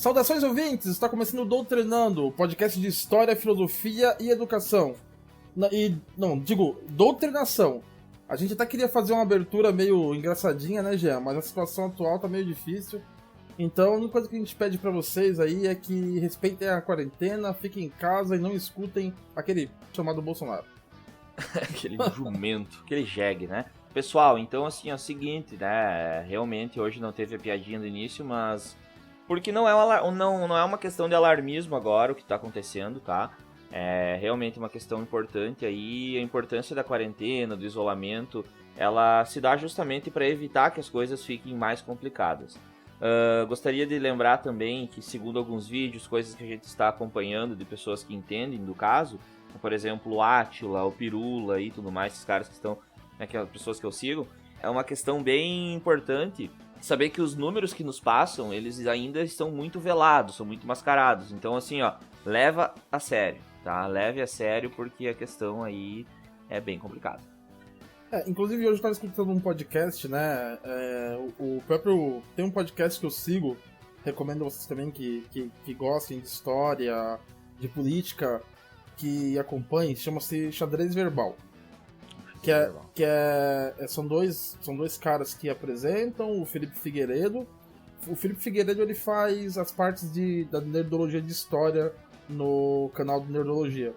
Saudações ouvintes, está começando o Doutrinando, podcast de História, Filosofia e Educação. Doutrinação. A gente até queria fazer uma abertura meio engraçadinha, né, Jean? Mas a situação atual tá meio difícil. Então, a única coisa que a gente pede pra vocês aí é que respeitem a quarentena, fiquem em casa e não escutem aquele chamado Bolsonaro. Aquele jumento, aquele jegue, né? Pessoal, então assim, é o seguinte, né? Realmente hoje não teve a piadinha do início, mas... Porque não é uma questão de alarmismo agora o que tá acontecendo, tá? É realmente uma questão importante aí, a importância da quarentena, do isolamento, ela se dá justamente para evitar que as coisas fiquem mais complicadas. Gostaria de lembrar também que, segundo alguns vídeos, coisas que a gente está acompanhando de pessoas que entendem do caso, por exemplo, o Átila, o Pirula e tudo mais, esses caras que estão, né, aquelas pessoas que eu sigo, é uma questão bem importante saber que os números que nos passam, eles ainda estão muito velados, são muito mascarados. Então, assim, ó, leva a sério, tá? Leve a sério porque a questão aí é bem complicada. Inclusive, hoje eu estava escutando um podcast, né? Tem um podcast que eu sigo, recomendo a vocês também que gostem de história, de política, que acompanhem, chama-se Xadrez Verbal. São dois caras que apresentam, o Felipe Figueiredo. O Felipe Figueiredo, ele faz as partes da Nerdologia de História no canal do Nerdologia.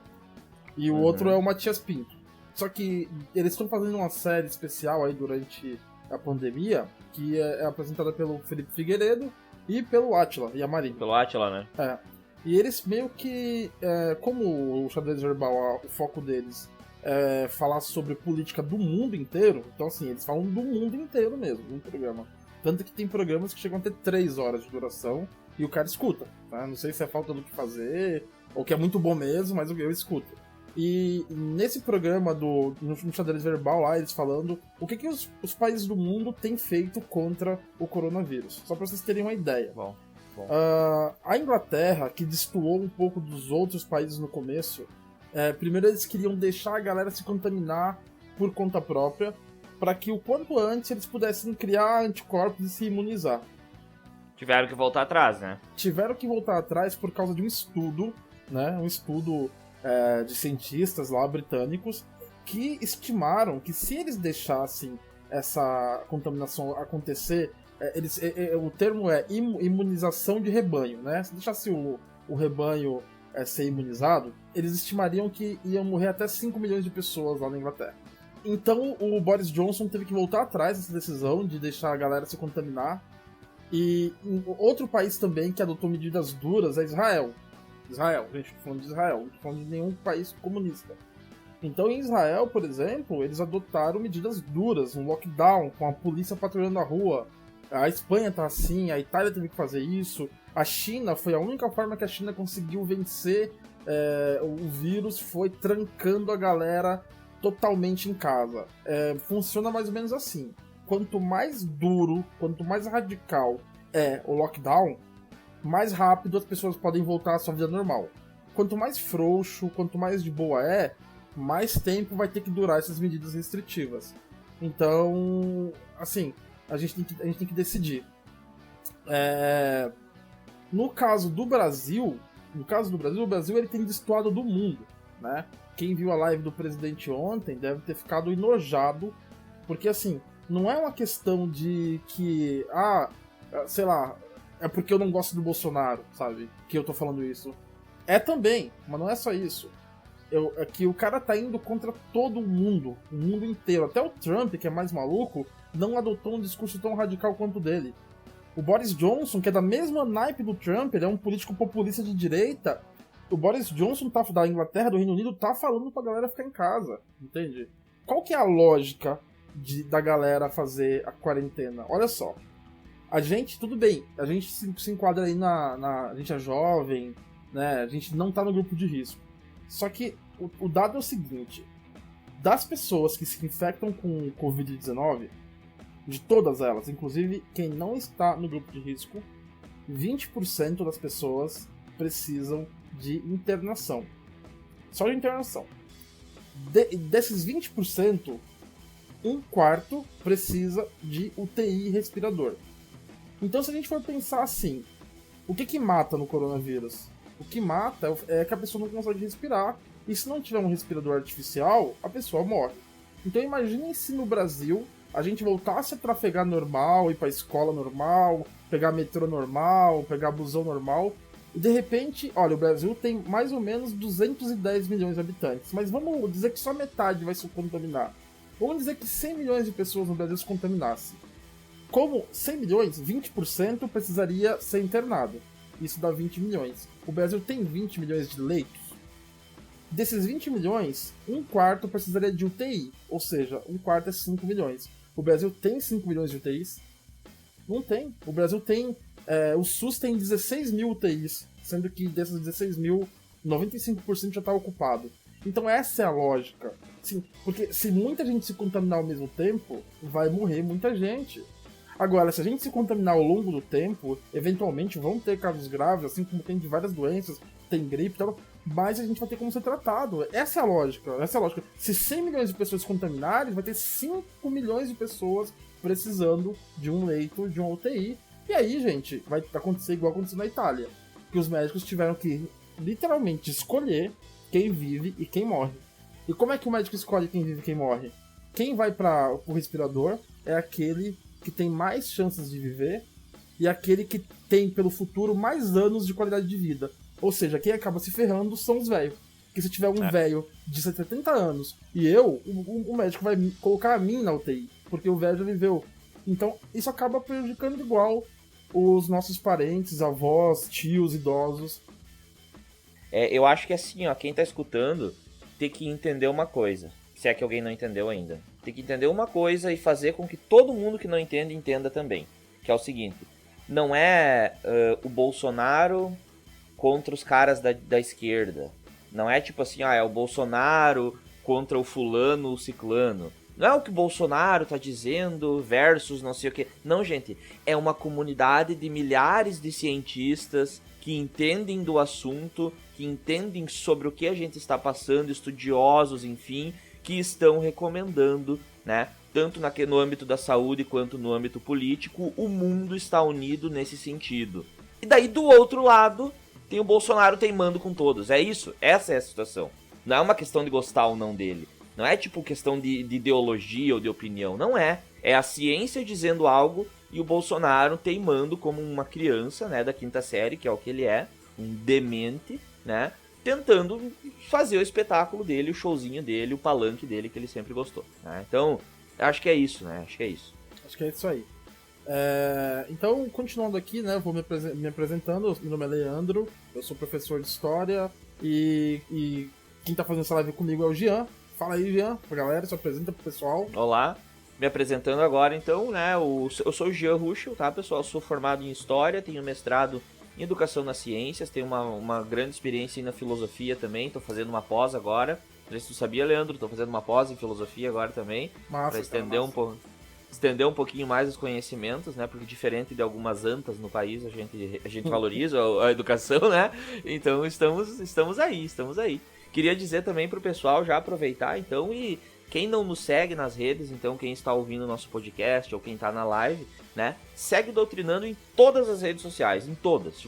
E o outro é o Matias Pinto. Só que eles estão fazendo uma série especial aí durante a pandemia, que é apresentada pelo Felipe Figueiredo e pelo Átila e a Marinho. Pelo Átila, né? E eles meio que, como o Xadrez Verbal, o foco deles é falar sobre política do mundo inteiro, então assim, eles falam do mundo inteiro mesmo, no programa. Tanto que tem programas que chegam a ter 3 horas de duração e o cara escuta, tá? Não sei se é falta do que fazer, ou que é muito bom mesmo, mas eu escuto. E nesse programa no Xadrez Verbal lá, eles falando o que os países do mundo têm feito contra o coronavírus. Só pra vocês terem uma ideia. Bom. A Inglaterra, que destoou um pouco dos outros países no começo, primeiro eles queriam deixar a galera se contaminar por conta própria, para que o quanto antes eles pudessem criar anticorpos e se imunizar. Tiveram que voltar atrás, né? Tiveram que voltar atrás por causa de um estudo, né? Um estudo de cientistas lá britânicos que estimaram que se eles deixassem essa contaminação acontecer, o termo é imunização de rebanho, né? Se deixasse o rebanho ser imunizado, eles estimariam que iam morrer até 5 milhões de pessoas lá na Inglaterra. Então o Boris Johnson teve que voltar atrás dessa decisão de deixar a galera se contaminar. E outro país também que adotou medidas duras é Israel. Gente, tô falando de Israel, não tô falando de nenhum país comunista. Então, em Israel, por exemplo, eles adotaram medidas duras, um lockdown, com a polícia patrulhando a rua. A Espanha tá assim, a Itália teve que fazer isso. A China, foi a única forma que a China conseguiu vencer o vírus, foi trancando a galera totalmente em casa. Funciona mais ou menos assim. Quanto mais duro, quanto mais radical é o lockdown, mais rápido as pessoas podem voltar à sua vida normal. Quanto mais frouxo, quanto mais de boa mais tempo vai ter que durar essas medidas restritivas. Então, assim, a gente tem que decidir. No caso do Brasil, o Brasil ele tem destoado do mundo, né? Quem viu a live do presidente ontem deve ter ficado enojado, porque assim, não é uma questão de que, sei lá, é porque eu não gosto do Bolsonaro, sabe? Que eu tô falando isso. É também, mas não é só isso. É que o cara tá indo contra todo mundo, o mundo inteiro. Até o Trump, que é mais maluco, não adotou um discurso tão radical quanto o dele. O Boris Johnson, que é da mesma naipe do Trump, ele é um político populista de direita. O Boris Johnson da Inglaterra, do Reino Unido, tá falando pra galera ficar em casa, entende? Qual que é a lógica da galera fazer a quarentena? Olha só. A gente, tudo bem, a gente se enquadra aí a gente é jovem, né? A gente não tá no grupo de risco. Só que o dado é o seguinte: das pessoas que se infectam com Covid-19, de todas elas, inclusive quem não está no grupo de risco, 20% das pessoas precisam de internação. Só de internação. Desses 20%, 1/4 precisa de UTI respirador. Então, se a gente for pensar assim, O que mata no coronavírus? O que mata é que a pessoa não consegue respirar, e se não tiver um respirador artificial, a pessoa morre. Então imaginem se no Brasil a gente voltasse a trafegar normal, ir pra escola normal, pegar metrô normal, pegar busão normal, e de repente, olha, o Brasil tem mais ou menos 210 milhões de habitantes, mas vamos dizer que só metade vai se contaminar. Vamos dizer que 100 milhões de pessoas no Brasil se contaminassem. Como 100 milhões, 20% precisaria ser internado. Isso dá 20 milhões. O Brasil tem 20 milhões de leitos. Desses 20 milhões, um quarto precisaria de UTI, ou seja, um quarto é 5 milhões. O Brasil tem 5 milhões de UTIs? Não tem. O Brasil tem... o SUS tem 16 mil UTIs, sendo que desses 16 mil, 95% já está ocupado. Então essa é a lógica. Sim, porque se muita gente se contaminar ao mesmo tempo, vai morrer muita gente. Agora, se a gente se contaminar ao longo do tempo, eventualmente vão ter casos graves, assim como tem de várias doenças, tem gripe e tal, mas a gente vai ter como ser tratado. Essa é a lógica, Se 100 milhões de pessoas se contaminarem, vai ter 5 milhões de pessoas precisando de um leito, de um UTI. E aí, gente, vai acontecer igual aconteceu na Itália, que os médicos tiveram que, literalmente, escolher quem vive e quem morre. E como é que o médico escolhe quem vive e quem morre? Quem vai para o respirador é aquele que tem mais chances de viver e aquele que tem, pelo futuro, mais anos de qualidade de vida. Ou seja, quem acaba se ferrando são os velhos. Porque se tiver um velho de 70 anos e o médico vai colocar a mim na UTI, porque o velho já viveu. Então, isso acaba prejudicando igual os nossos parentes, avós, tios, idosos. Eu acho que assim, ó, quem tá escutando tem que entender uma coisa, se é que alguém não entendeu ainda. Tem que entender uma coisa e fazer com que todo mundo que não entende, entenda também. Que é o seguinte, não é o Bolsonaro contra os caras da esquerda. Não é tipo assim, é o Bolsonaro contra o fulano, o ciclano. Não é o que o Bolsonaro tá dizendo versus não sei o que. Não, gente, é uma comunidade de milhares de cientistas que entendem do assunto, que entendem sobre o que a gente está passando, estudiosos, enfim, que estão recomendando, né? Tanto no âmbito da saúde quanto no âmbito político, o mundo está unido nesse sentido. E daí, do outro lado, tem o Bolsonaro teimando com todos. É isso, essa é a situação. Não é uma questão de gostar ou não dele. Não é tipo questão de ideologia ou de opinião. Não é. É a ciência dizendo algo e o Bolsonaro teimando como uma criança, né, da quinta série, que é o que ele é, um demente, né, tentando fazer o espetáculo dele, o showzinho dele, o palanque dele que ele sempre gostou, né? Então, acho que é isso, né? Acho que é isso aí. Então, continuando aqui, né, vou me apresentando. Meu nome é Leandro, eu sou professor de História e quem tá fazendo essa live comigo é o Jean. Fala aí, Jean, pra galera, se apresenta pro pessoal. Olá, me apresentando agora então, né, eu sou o Jean Ruschel, tá, pessoal? Eu sou formado em História, tenho mestrado em Educação nas Ciências, tenho uma grande experiência na Filosofia também, tô fazendo uma pós agora. Não sei se tu sabia, Leandro, tô fazendo uma pós em Filosofia agora também, massa, pra estender um pouquinho mais os conhecimentos, né? Porque diferente de algumas antas no país, a gente valoriza a educação, né? Então estamos aí. Queria dizer também pro pessoal já aproveitar, então, e quem não nos segue nas redes, então quem está ouvindo o nosso podcast ou quem tá na live, né? Segue Doutrinando em todas as redes sociais, em todas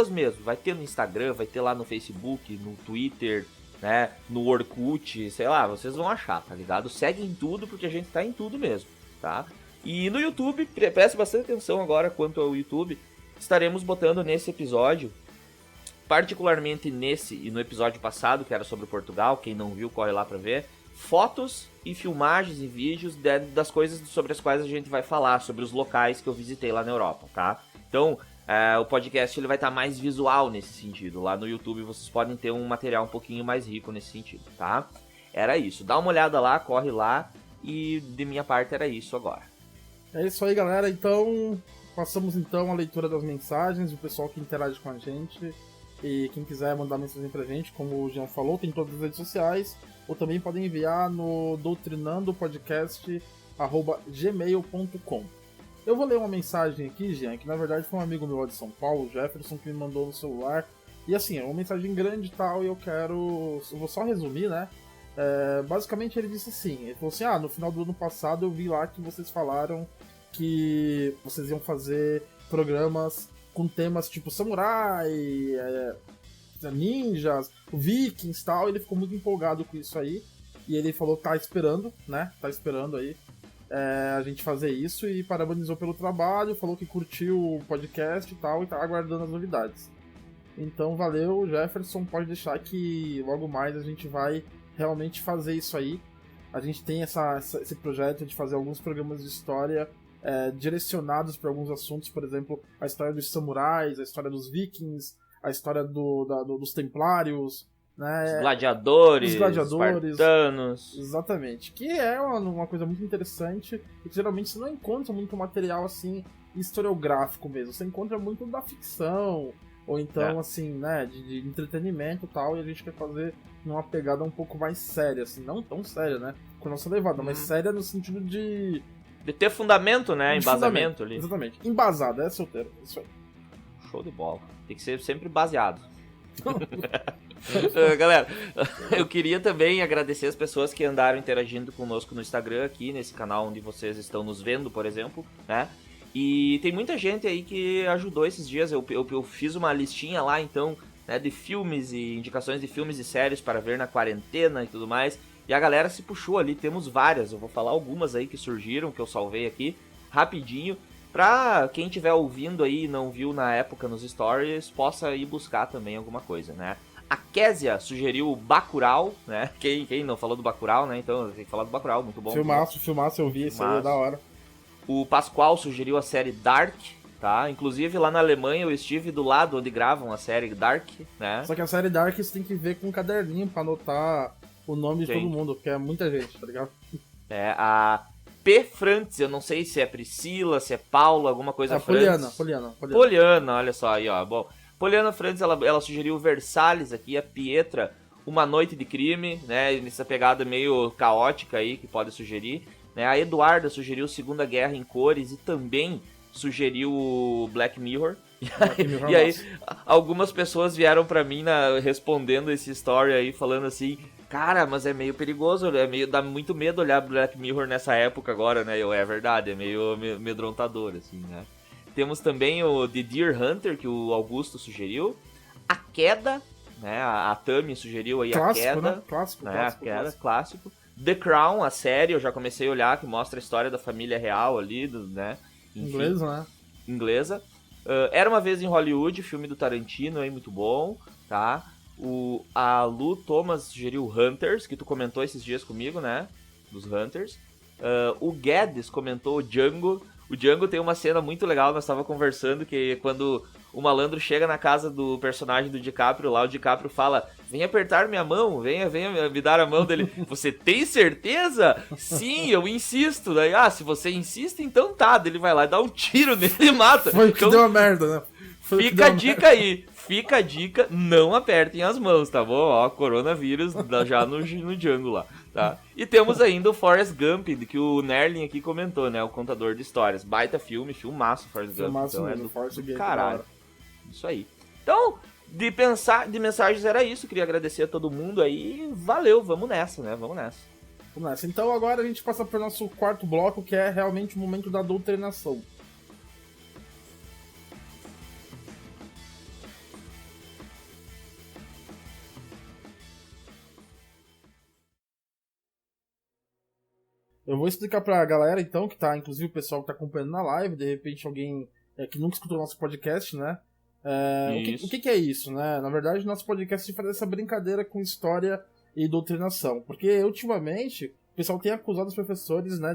mesmo. Vai ter no Instagram, vai ter lá no Facebook, no Twitter, né? No Orkut, sei lá, vocês vão achar, tá ligado? Segue em tudo porque a gente tá em tudo mesmo. Tá? E no YouTube, preste bastante atenção agora quanto ao YouTube, estaremos botando nesse episódio, particularmente nesse e no episódio passado, que era sobre Portugal, quem não viu, corre lá pra ver, fotos e filmagens e vídeos das coisas sobre as quais a gente vai falar, sobre os locais que eu visitei lá na Europa, tá? Então, o podcast ele vai estar mais visual nesse sentido, lá no YouTube vocês podem ter um material um pouquinho mais rico nesse sentido, tá? Era isso, dá uma olhada lá, corre lá. E de minha parte era isso agora. É isso aí, galera. Então, passamos então a leitura das mensagens do pessoal que interage com a gente. E quem quiser mandar mensagem pra gente, como o Jean falou, tem todas as redes sociais. Ou também podem enviar no doutrinandopodcast@gmail.com. Eu vou ler uma mensagem aqui, Jean, que na verdade foi um amigo meu de São Paulo, o Jefferson, que me mandou no celular. E assim, é uma mensagem grande e tal, e eu vou só resumir, né? Basicamente ele disse assim, ele falou assim, no final do ano passado eu vi lá que vocês falaram que vocês iam fazer programas com temas tipo samurai, ninjas, vikings e tal. Ele ficou muito empolgado com isso aí. E ele falou que tá esperando, né? Tá esperando aí a gente fazer isso e parabenizou pelo trabalho, falou que curtiu o podcast e tal, e tá aguardando as novidades. Então valeu, Jefferson, pode deixar que logo mais a gente vai realmente fazer isso aí. A gente tem esse projeto de fazer alguns programas de história direcionados para alguns assuntos, por exemplo, a história dos samurais, a história dos vikings, a história dos templários, né? Os gladiadores, os espartanos. Exatamente. Que é uma coisa muito interessante e que geralmente você não encontra muito material assim historiográfico mesmo. Você encontra muito da ficção, ou então, assim, né, de entretenimento e tal, e a gente quer fazer numa pegada um pouco mais séria, assim, não tão séria, né? Com a nossa levada, mas séria no sentido de ter fundamento, né? Embasamento ali. Exatamente. Embasado, esse é o termo. Isso aí. Show de bola. Tem que ser sempre baseado. Galera, eu queria também agradecer as pessoas que andaram interagindo conosco no Instagram aqui, nesse canal onde vocês estão nos vendo, por exemplo, né? E tem muita gente aí que ajudou esses dias. Eu fiz uma listinha lá, então, né, de filmes e indicações de filmes e séries para ver na quarentena e tudo mais. E a galera se puxou ali, temos várias. Eu vou falar algumas aí que surgiram, que eu salvei aqui, rapidinho. Pra quem estiver ouvindo aí e não viu na época nos stories, possa ir buscar também alguma coisa, né? A Késia sugeriu o Bacurau, né? Quem não falou do Bacurau, né? Então tem que falar do Bacurau, muito bom. Filmaço, eu vi, isso aí é da hora. O Pascoal sugeriu a série Dark, tá? Inclusive lá na Alemanha eu estive do lado onde gravam a série Dark, né? Só que a série Dark você tem que ver com um caderninho pra anotar o nome de todo mundo, porque é muita gente, tá ligado? A P. Frantz, eu não sei se é Priscila, se é Paula, alguma coisa Frantz. Poliana, olha só aí, ó. Bom, Poliana Frantz, ela sugeriu Versalhes aqui, a Pietra, Uma Noite de Crime, né? Nessa pegada meio caótica aí que pode sugerir. Né? A Eduarda sugeriu Segunda Guerra em Cores e também sugeriu Black Mirror. E aí, algumas pessoas vieram pra mim respondendo esse story aí, falando assim: cara, mas é meio perigoso, dá muito medo olhar Black Mirror nessa época agora, né? É verdade, é meio amedrontador, assim, né? Temos também o The Deer Hunter, que o Augusto sugeriu. A Queda, né? A Tami sugeriu aí clássico, A Queda. Né? Clássico, né? Clássico, A Queda, clássico. clássico. The Crown, a série, eu já comecei a olhar, que mostra a história da família real ali, né? Enfim, inglesa, né? Inglesa. Era Uma Vez em Hollywood, filme do Tarantino, aí, muito bom, tá? A Lu Thomas sugeriu Hunters, que tu comentou esses dias comigo, né? Dos Hunters. O Guedes comentou o Django. O Django tem uma cena muito legal, nós estávamos conversando, que quando o malandro chega na casa do personagem do DiCaprio lá, o DiCaprio fala: vem apertar minha mão, venha me dar a mão dele. Você tem certeza? Sim, eu insisto. Daí, se você insiste, então tá. Daí ele vai lá e dá um tiro nele e mata. Foi o que deu a merda, né? Fica a dica aí. Fica a dica, não apertem as mãos, tá bom? Ó, coronavírus já no Django lá, tá? E temos ainda o Forrest Gump, que o Nerlin aqui comentou, né? O contador de histórias. Baita filme, filmaço Forrest Gump. Filmaço então mesmo, é do Forrest Gump, caralho. Isso aí. Então, de mensagens era isso. Queria agradecer a todo mundo aí. Valeu, vamos nessa, né? Vamos nessa. Então agora a gente passa para o nosso quarto bloco, que é realmente o momento da doutrinação. Eu vou explicar pra galera, então, que tá, inclusive o pessoal que tá acompanhando na live, de repente alguém que nunca escutou nosso podcast, né? O que é isso, né? Na verdade, nosso podcast faz essa brincadeira com história e doutrinação. Porque, ultimamente, o pessoal tem acusado os professores, né,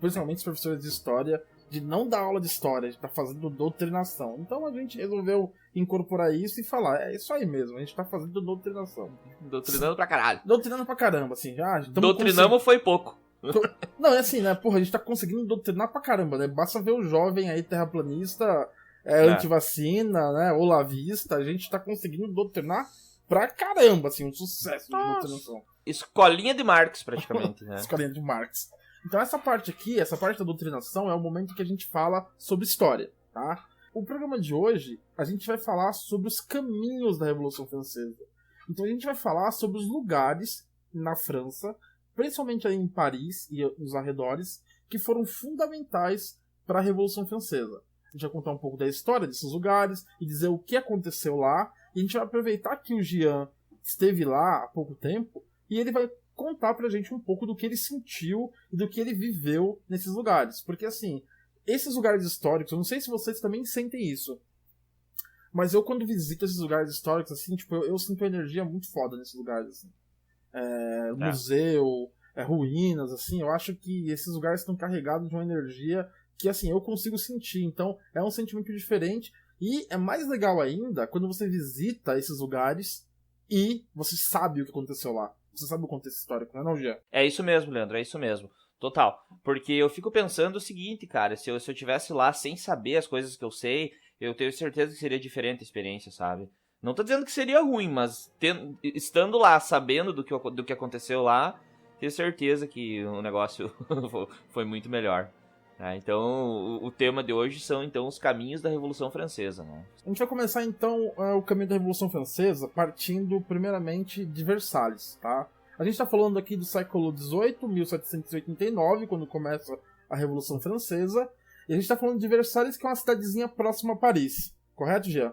principalmente os professores de história, de não dar aula de história, de estar fazendo doutrinação. Então a gente resolveu incorporar isso e falar: é isso aí mesmo, a gente tá fazendo doutrinação. Doutrinando pra caralho. Doutrinando pra caramba, assim. Doutrinamos foi pouco. Não, é assim, né? Porra, a gente tá conseguindo doutrinar pra caramba, né? Basta ver o jovem aí, terraplanista, antivacina, né? Olavista, a gente tá conseguindo doutrinar pra caramba, assim, um sucesso de doutrinação. Escolinha de Marx, praticamente, né? Escolinha de Marx. Então essa parte aqui, essa parte da doutrinação, é o momento que a gente fala sobre história, tá? O programa de hoje, a gente vai falar sobre os caminhos da Revolução Francesa. Então a gente vai falar sobre os lugares na França, principalmente aí em Paris e nos arredores, que foram fundamentais para a Revolução Francesa. A gente vai contar um pouco da história desses lugares e dizer o que aconteceu lá. E a gente vai aproveitar que o Jean esteve lá há pouco tempo e ele vai contar pra gente um pouco do que ele sentiu e do que ele viveu nesses lugares. Porque, assim, esses lugares históricos, eu não sei se vocês também sentem isso, mas eu, quando visito esses lugares históricos, assim, tipo, eu sinto energia muito foda nesses lugares, assim. Museu, ruínas, assim, eu acho que esses lugares estão carregados de uma energia que, assim, eu consigo sentir. Então, é um sentimento diferente. E é mais legal ainda quando você visita esses lugares e você sabe o que aconteceu lá. Você sabe o contexto histórico, não é, não, Jean? É isso mesmo, Leandro, é isso mesmo. Total. Porque eu fico pensando o seguinte, cara, se eu tivesse lá sem saber as coisas que eu sei, eu tenho certeza que seria diferente a experiência, sabe? Não tô dizendo que seria ruim, mas estando lá, sabendo do que aconteceu lá, tenho certeza que o negócio foi muito melhor. Então, o tema de hoje são, então, os caminhos da Revolução Francesa, né? A gente vai começar, então, o caminho da Revolução Francesa partindo, primeiramente, de Versalhes, tá? A gente está falando aqui do século XVIII, 1789, quando começa a Revolução Francesa, e a gente está falando de Versalhes, que é uma cidadezinha próxima a Paris. Correto, Jean?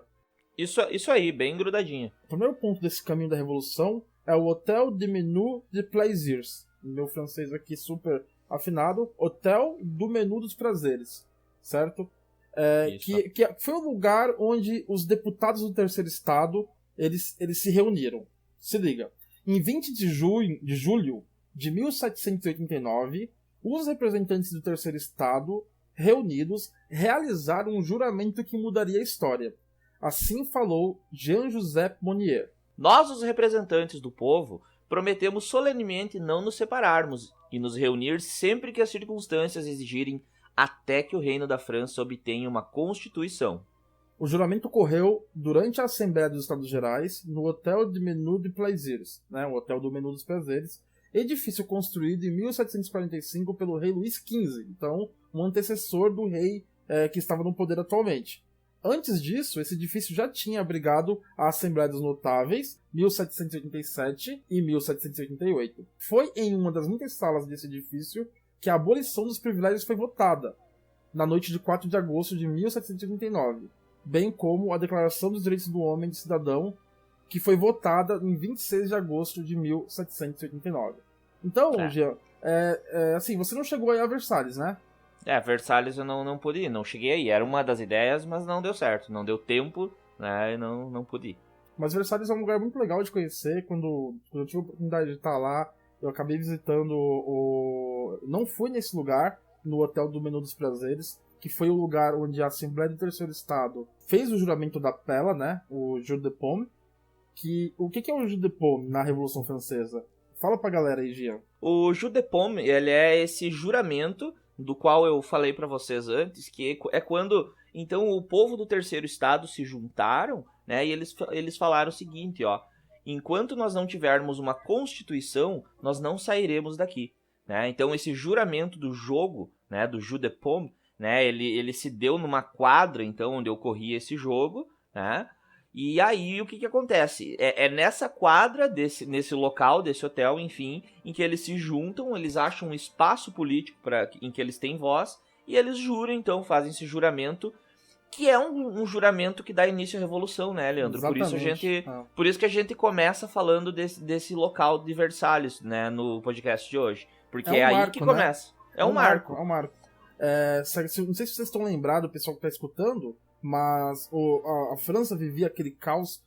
Isso aí, bem grudadinho. O primeiro ponto desse caminho da Revolução é o Hôtel de Menu de Plaisirs. Meu francês aqui super afinado. Hotel do Menu dos Prazeres. Certo? Que foi o lugar onde os deputados do Terceiro Estado eles se reuniram. Se liga. Em 20 de julho de 1789, os representantes do Terceiro Estado, reunidos, realizaram um juramento que mudaria a história. Assim falou Jean-Joseph Monnier. Nós, os representantes do povo, prometemos solenemente não nos separarmos e nos reunir sempre que as circunstâncias exigirem, até que o Reino da França obtenha uma Constituição. O juramento ocorreu durante a Assembleia dos Estados Gerais, no Hotel de Menu de Plaisirs, o Hotel do Menu dos Prazeres, edifício construído em 1745 pelo rei Luís XV, então um antecessor do rei que estava no poder atualmente. Antes disso, esse edifício já tinha abrigado a Assembleia dos Notáveis, 1787 e 1788. Foi em uma das muitas salas desse edifício que a abolição dos privilégios foi votada, na noite de 4 de agosto de 1789, bem como a Declaração dos Direitos do Homem e do Cidadão, que foi votada em 26 de agosto de 1789. Então, Jean, assim, você não chegou aí a Versalhes, né? Versalhes eu não pude ir, não cheguei aí. Era uma das ideias, mas não deu certo. Não deu tempo, né, e não pude ir. Mas Versalhes é um lugar muito legal de conhecer. Quando eu tive a oportunidade de estar lá, eu acabei visitando Não fui nesse lugar, no Hotel do Menu dos Prazeres, que foi o lugar onde a Assembleia do Terceiro Estado fez o juramento da Pela, né, o Jeu de Paume. O que é o Jeu de Paume na Revolução Francesa? Fala pra galera aí, Jean. O Jeu de Paume, ele é esse juramento do qual eu falei pra vocês antes, que é quando, então, o povo do Terceiro Estado se juntaram, né, e eles falaram o seguinte, ó: enquanto nós não tivermos uma Constituição, nós não sairemos daqui, né? Então, esse juramento do jogo, né, do Jeu de Paume, né, ele se deu numa quadra, então, onde ocorria esse jogo, né? E aí, o que acontece? É nessa quadra, nesse local, desse hotel, enfim, em que eles se juntam, eles acham um espaço político em que eles têm voz, e eles juram, então, fazem esse juramento, que é um juramento que dá início à Revolução, né, Leandro? Exatamente. Por isso que a gente começa falando desse local de Versalhes, né, no podcast de hoje. Porque é aí que começa. Né? É um marco. É um marco. Não sei se vocês estão lembrados, o pessoal que está escutando, mas a França vivia aquele caos,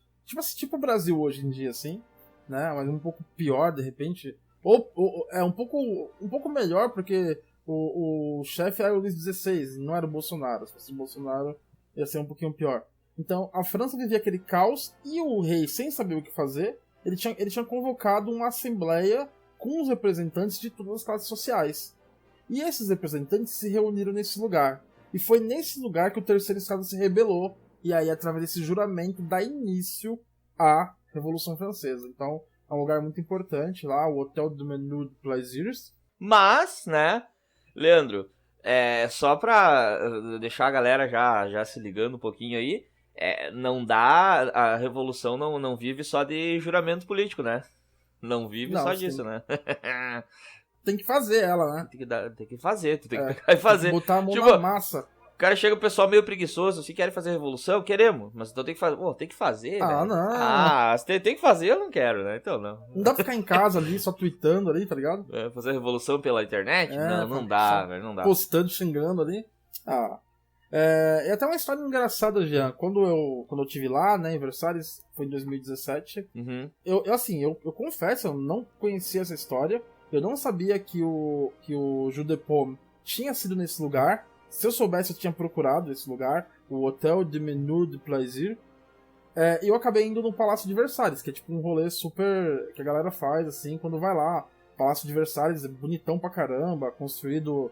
tipo o Brasil hoje em dia, assim, né? Mas um pouco pior, de repente. Ou um pouco melhor, porque o chefe era o Luís XVI, não era o Bolsonaro. Se fosse o Bolsonaro, ia ser um pouquinho pior. Então, a França vivia aquele caos, e o rei, sem saber o que fazer, ele tinha convocado uma assembleia com os representantes de todas as classes sociais. E esses representantes se reuniram nesse lugar. E foi nesse lugar que o Terceiro Estado se rebelou, e aí, através desse juramento, dá início à Revolução Francesa. Então, é um lugar muito importante lá, o Hotel do Menu de Plaisirs. Mas, né, Leandro, só pra deixar a galera já se ligando um pouquinho aí, não dá, a Revolução não vive só de juramento político, né? Não vive só disso, né? Tem que fazer ela, né? Tem que fazer, tu tem que pegar e fazer. Botar a mão na massa. cara chega o pessoal meio preguiçoso, assim, querem fazer revolução? Queremos, mas então tem que fazer. Pô, tem que fazer, Ah, né? não. Ah, se tem que fazer, eu não quero, né? Então não. Não dá pra ficar em casa ali, só tweetando ali, tá ligado? Fazer revolução pela internet? Não dá, velho, não dá. Postando, xingando ali. Ah. E até uma história engraçada, Jean. Quando eu tive lá, né, em Versalhes, foi em 2017. Uhum. Eu confesso, eu não conhecia essa história. Eu não sabia que o Jules de Paume tinha sido nesse lugar. Se eu soubesse, eu tinha procurado esse lugar, o Hotel de Menur de Plaisir. E eu acabei indo no Palácio de Versalhes, que é tipo um rolê super... que a galera faz, assim, quando vai lá. Palácio de Versalhes é bonitão pra caramba, construído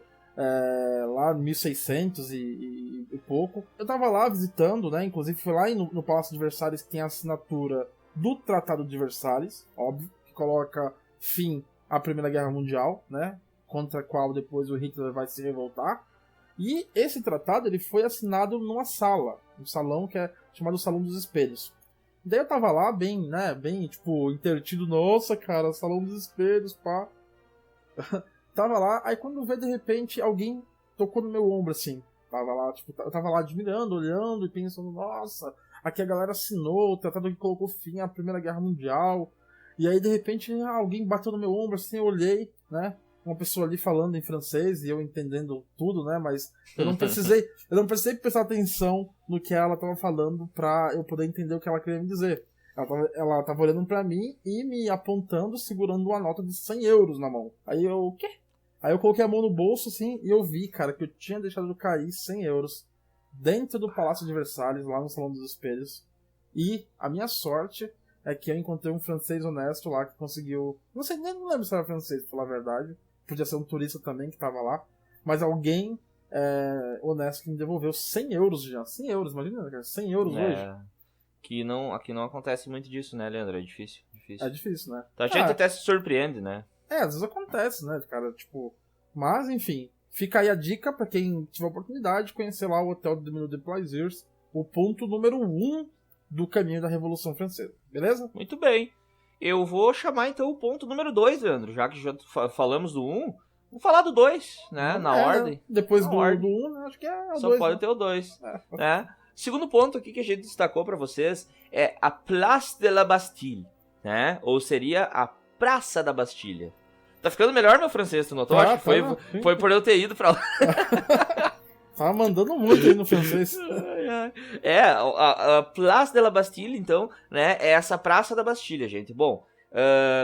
lá em 1600 e pouco. Eu tava lá visitando, né, inclusive foi lá no Palácio de Versalhes que tem a assinatura do Tratado de Versalhes, óbvio, que coloca fim à Primeira Guerra Mundial, né, contra a qual depois o Hitler vai se revoltar. E esse tratado ele foi assinado numa sala, um salão que é chamado Salão dos Espelhos. Daí eu tava lá bem, né, bem, tipo, intertido, nossa, cara, Salão dos Espelhos, pá. Tava lá, aí quando vê, de repente, alguém tocou no meu ombro, assim. Tava lá, tipo, eu tava lá admirando, olhando e pensando, nossa, aqui a galera assinou o tratado que colocou fim à Primeira Guerra Mundial. E aí, de repente, alguém bateu no meu ombro, assim, eu olhei, né, uma pessoa ali falando em francês e eu entendendo tudo, né, mas eu não precisei prestar atenção no que ela tava falando pra eu poder entender o que ela queria me dizer. Ela tava olhando pra mim e me apontando, segurando uma nota de 100 euros na mão. Aí eu, o quê? Aí eu coloquei a mão no bolso, assim, e eu vi, cara, que eu tinha deixado cair 100 euros dentro do Palácio de Versalhes, lá no Salão dos Espelhos. E a minha sorte é que eu encontrei um francês honesto lá que conseguiu... não lembro se era francês, pra falar a verdade. Podia ser um turista também que tava lá. Mas alguém honesto que me devolveu 100 euros já. 100 euros, imagina, cara, 100 euros hoje. Aqui não acontece muito disso, né, Leandro? É difícil. É difícil, né? Então a gente até se surpreende, né? Às vezes acontece, né, cara, tipo... Mas, enfim, fica aí a dica pra quem tiver a oportunidade de conhecer lá o Hotel de Menur de Plaisirs, o ponto número 1 do caminho da Revolução Francesa, beleza? Muito bem. Eu vou chamar, então, o ponto número 2, Leandro. Já que já falamos do 1, vamos falar do 2, né, na ordem. Depois na do ordem. 1, né, acho que é o 2. Só pode ter o 2, né? Segundo ponto aqui que a gente destacou pra vocês é a Place de la Bastille, né? Ou seria a Praça da Bastilha. Tá ficando melhor meu francês, tu notou? Acho que foi por eu ter ido pra lá. Tava mandando muito aí no francês. A Place de la Bastille, então, né? É essa Praça da Bastilha, gente. Bom,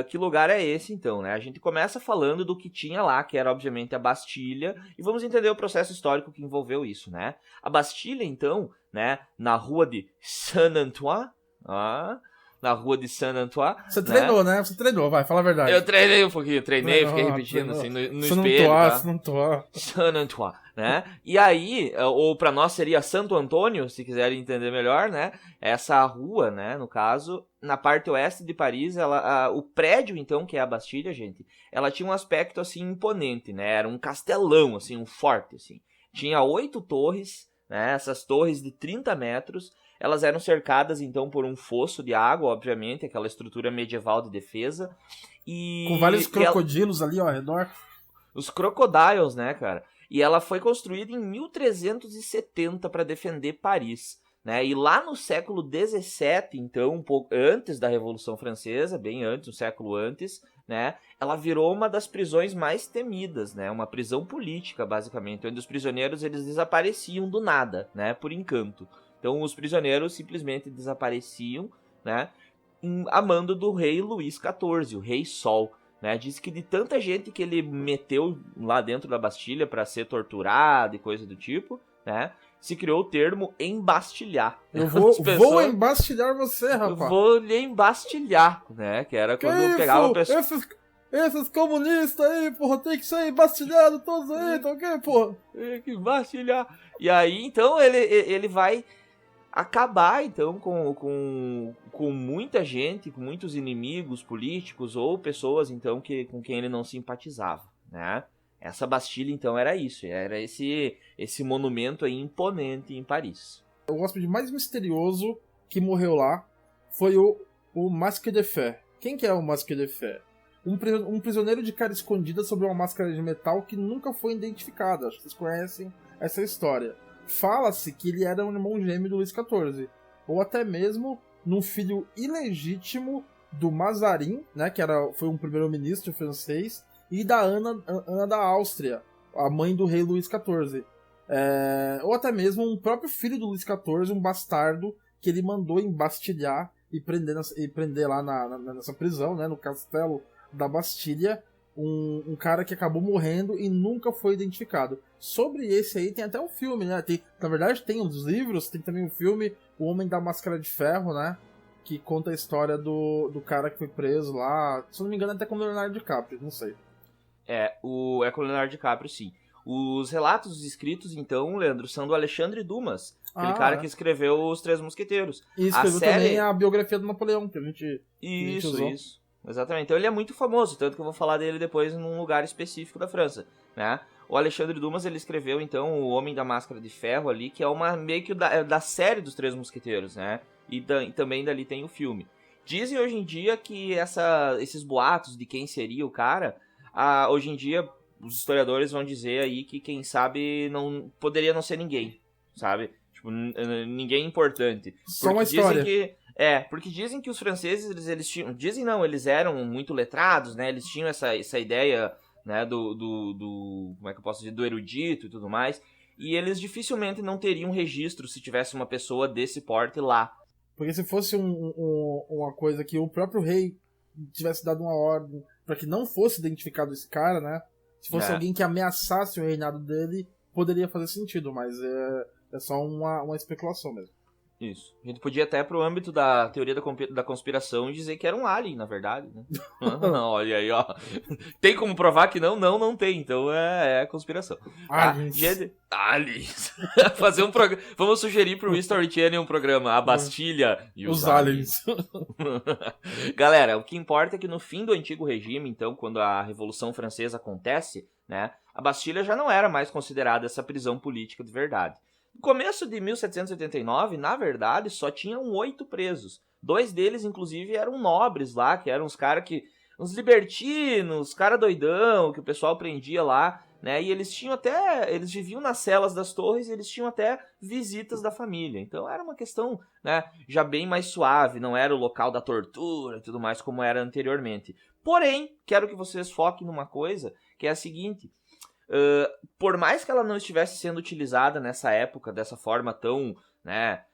que lugar é esse, então, né? A gente começa falando do que tinha lá, que era, obviamente, a Bastilha, e vamos entender o processo histórico que envolveu isso, né? A Bastilha, então, né? Na rua de Saint-Antoine, na rua de Saint-Antoine. Você treinou, né? Você treinou, vai, fala a verdade. Eu treinei um pouquinho, fiquei repetindo assim no espelho, tá? Saint-Antoine, né? E aí, ou pra nós seria Santo Antônio, se quiserem entender melhor, né? Essa rua, né, no caso, na parte oeste de Paris, o prédio, então, que é a Bastilha, gente, ela tinha um aspecto, assim, imponente, né? Era um castelão, assim, um forte, assim. Tinha 8 torres, né? Essas torres de 30 metros, elas eram cercadas, então, por um fosso de água, obviamente, aquela estrutura medieval de defesa. E com vários crocodilos ali ao redor. Os crocodiles, né, cara? E ela foi construída em 1370 para defender Paris, né? E lá no século 17, então, um pouco antes da Revolução Francesa, bem antes, um século antes, né? Ela virou uma das prisões mais temidas, né? Uma prisão política, basicamente, onde os prisioneiros eles desapareciam do nada, né? Por encanto. Então, os prisioneiros simplesmente desapareciam, né? A mando do rei Luís XIV, o Rei Sol. Né? Diz que de tanta gente que ele meteu lá dentro da Bastilha para ser torturado e coisa do tipo, né? Se criou o termo embastilhar. Eu vou embastilhar você, rapaz. Eu vou lhe embastilhar, né? Que era quando pegava o pessoal... Esses comunistas aí, porra, tem que ser embastilhado todos aí, tá ok, porra? Tem que embastilhar. E aí, então, ele vai acabar, então, com muita gente, com muitos inimigos políticos ou pessoas, então, com quem ele não simpatizava, né? Essa Bastilha, então, era isso. Era esse monumento aí imponente em Paris. O hóspede mais misterioso que morreu lá foi o Masque de Fer. Quem que é o Masque de Fer? Um prisioneiro de cara escondida sob uma máscara de metal que nunca foi identificada. Acho que vocês conhecem essa história. fala-se que ele era um irmão gêmeo do Luís XIV, ou até mesmo num filho ilegítimo do Mazarin, né, que foi um primeiro-ministro francês, e da Ana da Áustria, a mãe do rei Luís XIV. Ou até mesmo um próprio filho do Luís XIV, um bastardo, que ele mandou embastilhar e prender lá nessa prisão, né, no castelo da Bastilha, um cara que acabou morrendo e nunca foi identificado. Sobre esse aí tem até um filme, né? Na verdade tem os livros, tem também um filme, O Homem da Máscara de Ferro, né? Que conta a história do cara que foi preso lá. Se não me engano, até com o Leonardo DiCaprio, não sei. Com o Leonardo DiCaprio, sim. Os relatos escritos, então, Leandro, são do Alexandre Dumas, aquele cara que escreveu Os Três Mosqueteiros. E escreveu também a biografia do Napoleão, que a gente usou. Isso. Exatamente. Então ele é muito famoso, tanto que eu vou falar dele depois num lugar específico da França, né? O Alexandre Dumas, ele escreveu, então, O Homem da Máscara de Ferro ali, que é meio que da série dos Três Mosqueteiros, né? E também dali tem o filme. Dizem hoje em dia que esses boatos de quem seria o cara, hoje em dia os historiadores vão dizer aí que quem sabe poderia não ser ninguém, sabe? Tipo, ninguém importante. Só uma história. Porque dizem que os franceses, eles tinham... Dizem não, eles eram muito letrados, né? Eles tinham essa ideia, né, como é que eu posso dizer? Do erudito e tudo mais. E eles dificilmente não teriam registro se tivesse uma pessoa desse porte lá. Porque se fosse uma coisa que o próprio rei tivesse dado uma ordem para que não fosse identificado esse cara, né? Se fosse alguém que ameaçasse o reinado dele, poderia fazer sentido, mas é só uma especulação mesmo. Isso. A gente podia até pro âmbito da teoria da conspiração dizer que era um alien, na verdade, né? Olha aí, ó. Tem como provar que não? Não tem. Então é conspiração. Aliens. Fazer um programa. Vamos sugerir pro History Channel um programa. A Bastilha e os aliens. Galera, o que importa é que no fim do Antigo Regime, então, quando a Revolução Francesa acontece, né? A Bastilha já não era mais considerada essa prisão política de verdade. No começo de 1789, na verdade, só tinham 8 presos. 2 deles, inclusive, eram nobres lá, que eram uns caras uns libertinos, cara doidão, que o pessoal prendia lá, né? E eles viviam nas celas das torres e eles tinham até visitas da família. Então era uma questão, né, já bem mais suave, não era o local da tortura e tudo mais como era anteriormente. Porém, quero que vocês foquem numa coisa, que é a seguinte... por mais que ela não estivesse sendo utilizada nessa época dessa forma tão, né,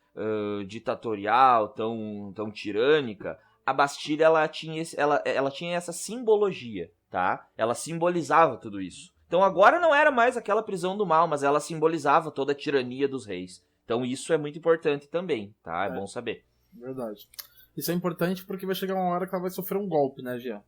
ditatorial, tão tirânica, a Bastilha ela tinha essa simbologia, tá? Ela simbolizava tudo isso. Então agora não era mais aquela prisão do mal, mas ela simbolizava toda a tirania dos reis. Então isso é muito importante também, tá? É bom saber. Verdade. Isso é importante porque vai chegar uma hora que ela vai sofrer um golpe, né, Jean?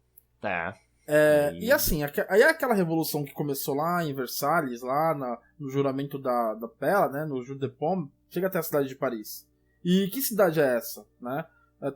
E assim, aí aquela revolução que começou lá em Versalhes, lá no juramento da Pela, né, no Jour de Paume, chega até a cidade de Paris. E que cidade é essa, né?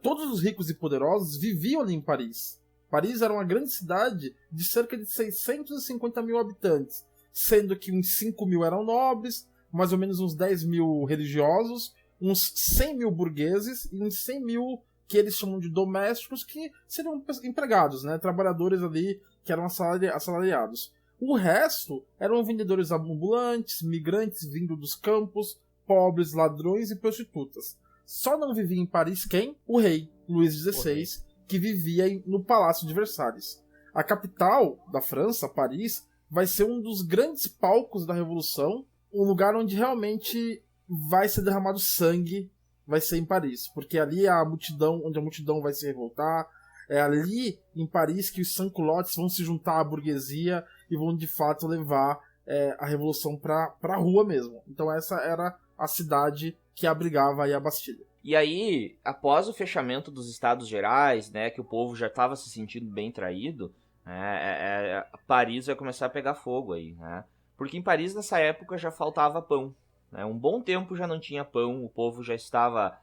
Todos os ricos e poderosos viviam ali em Paris. Paris era uma grande cidade de cerca de 650 mil habitantes, sendo que uns 5 mil eram nobres, mais ou menos uns 10 mil religiosos, uns 100 mil burgueses e uns 100 mil que eles chamam de domésticos, que seriam empregados, né? Trabalhadores ali que eram assalariados. O resto eram vendedores ambulantes, migrantes vindo dos campos, pobres, ladrões e prostitutas. Só não vivia em Paris quem? O rei, Luís XVI, que vivia no Palácio de Versalhes. A capital da França, Paris, vai ser um dos grandes palcos da Revolução, um lugar onde realmente vai ser derramado sangue, vai ser em Paris, porque ali onde a multidão vai se revoltar, é ali em Paris que os sans-culottes vão se juntar à burguesia e vão de fato levar a revolução pra rua mesmo. Então essa era a cidade que abrigava aí a Bastilha. E aí, após o fechamento dos Estados Gerais, né, que o povo já estava se sentindo bem traído, Paris vai começar a pegar fogo aí, né? Porque em Paris nessa época já faltava pão. Um bom tempo já não tinha pão, o povo já estava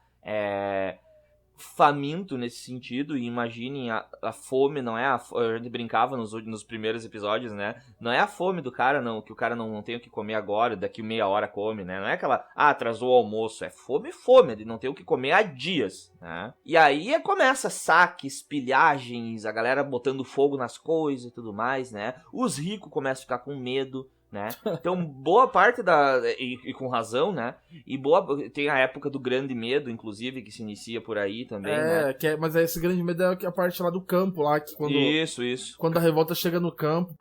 faminto nesse sentido, e imaginem a fome, não é a gente brincava nos primeiros episódios, né? Não é a fome do cara, não, que o cara não tem o que comer agora, daqui meia hora come, né? Não é aquela, atrasou o almoço, é fome, de não ter o que comer há dias, né? E aí começa saques, pilhagens, a galera botando fogo nas coisas e tudo mais, né? Os ricos começam a ficar com medo, né? Então, boa parte e com razão, né? E tem a época do Grande Medo, inclusive, que se inicia por aí também, né? Mas esse Grande Medo é a parte lá do campo, lá, que Isso. Quando a revolta chega no campo.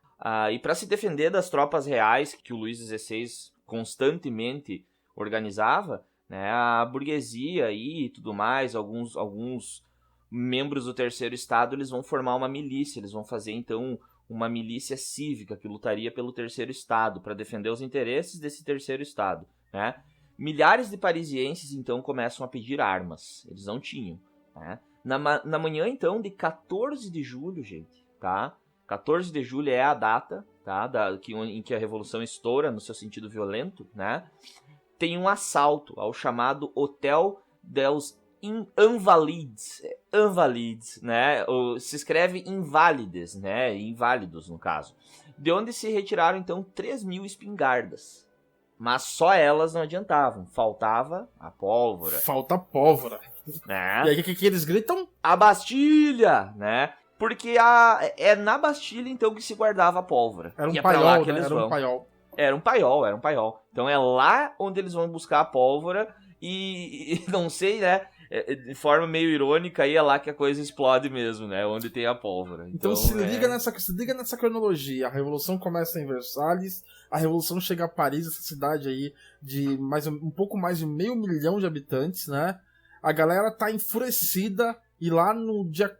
E para se defender das tropas reais que o Luís XVI constantemente organizava, né? A burguesia e tudo mais, alguns membros do Terceiro Estado, eles vão formar uma milícia, eles vão fazer, então, uma milícia cívica que lutaria pelo Terceiro Estado, para defender os interesses desse Terceiro Estado, né? Milhares de parisienses, então, começam a pedir armas. Eles não tinham, né? Na manhã, então, de 14 de julho, gente, tá? 14 de julho é a data, tá? Em que a Revolução estoura no seu sentido violento, né? Tem um assalto ao chamado Hotel dels Invalides, né? Se escreve Inválides, né? Inválidos, no caso. De onde se retiraram, então, 3.000 espingardas. Mas só elas não adiantavam. Faltava a pólvora. Falta pólvora. Né? E aí, o que eles gritam? A Bastilha, né? Porque é na Bastilha, então, que se guardava a pólvora. Era um e paiol, lá que né? eles Era vão. um paiol. Era um paiol. Então é lá onde eles vão buscar a pólvora e não sei, né? De forma meio irônica, aí é lá que a coisa explode mesmo, né? Onde tem a pólvora. Então se liga nessa cronologia. A Revolução começa em Versalhes, a Revolução chega a Paris, essa cidade aí de um pouco mais de 500 mil de habitantes, né? A galera tá enfurecida e lá no dia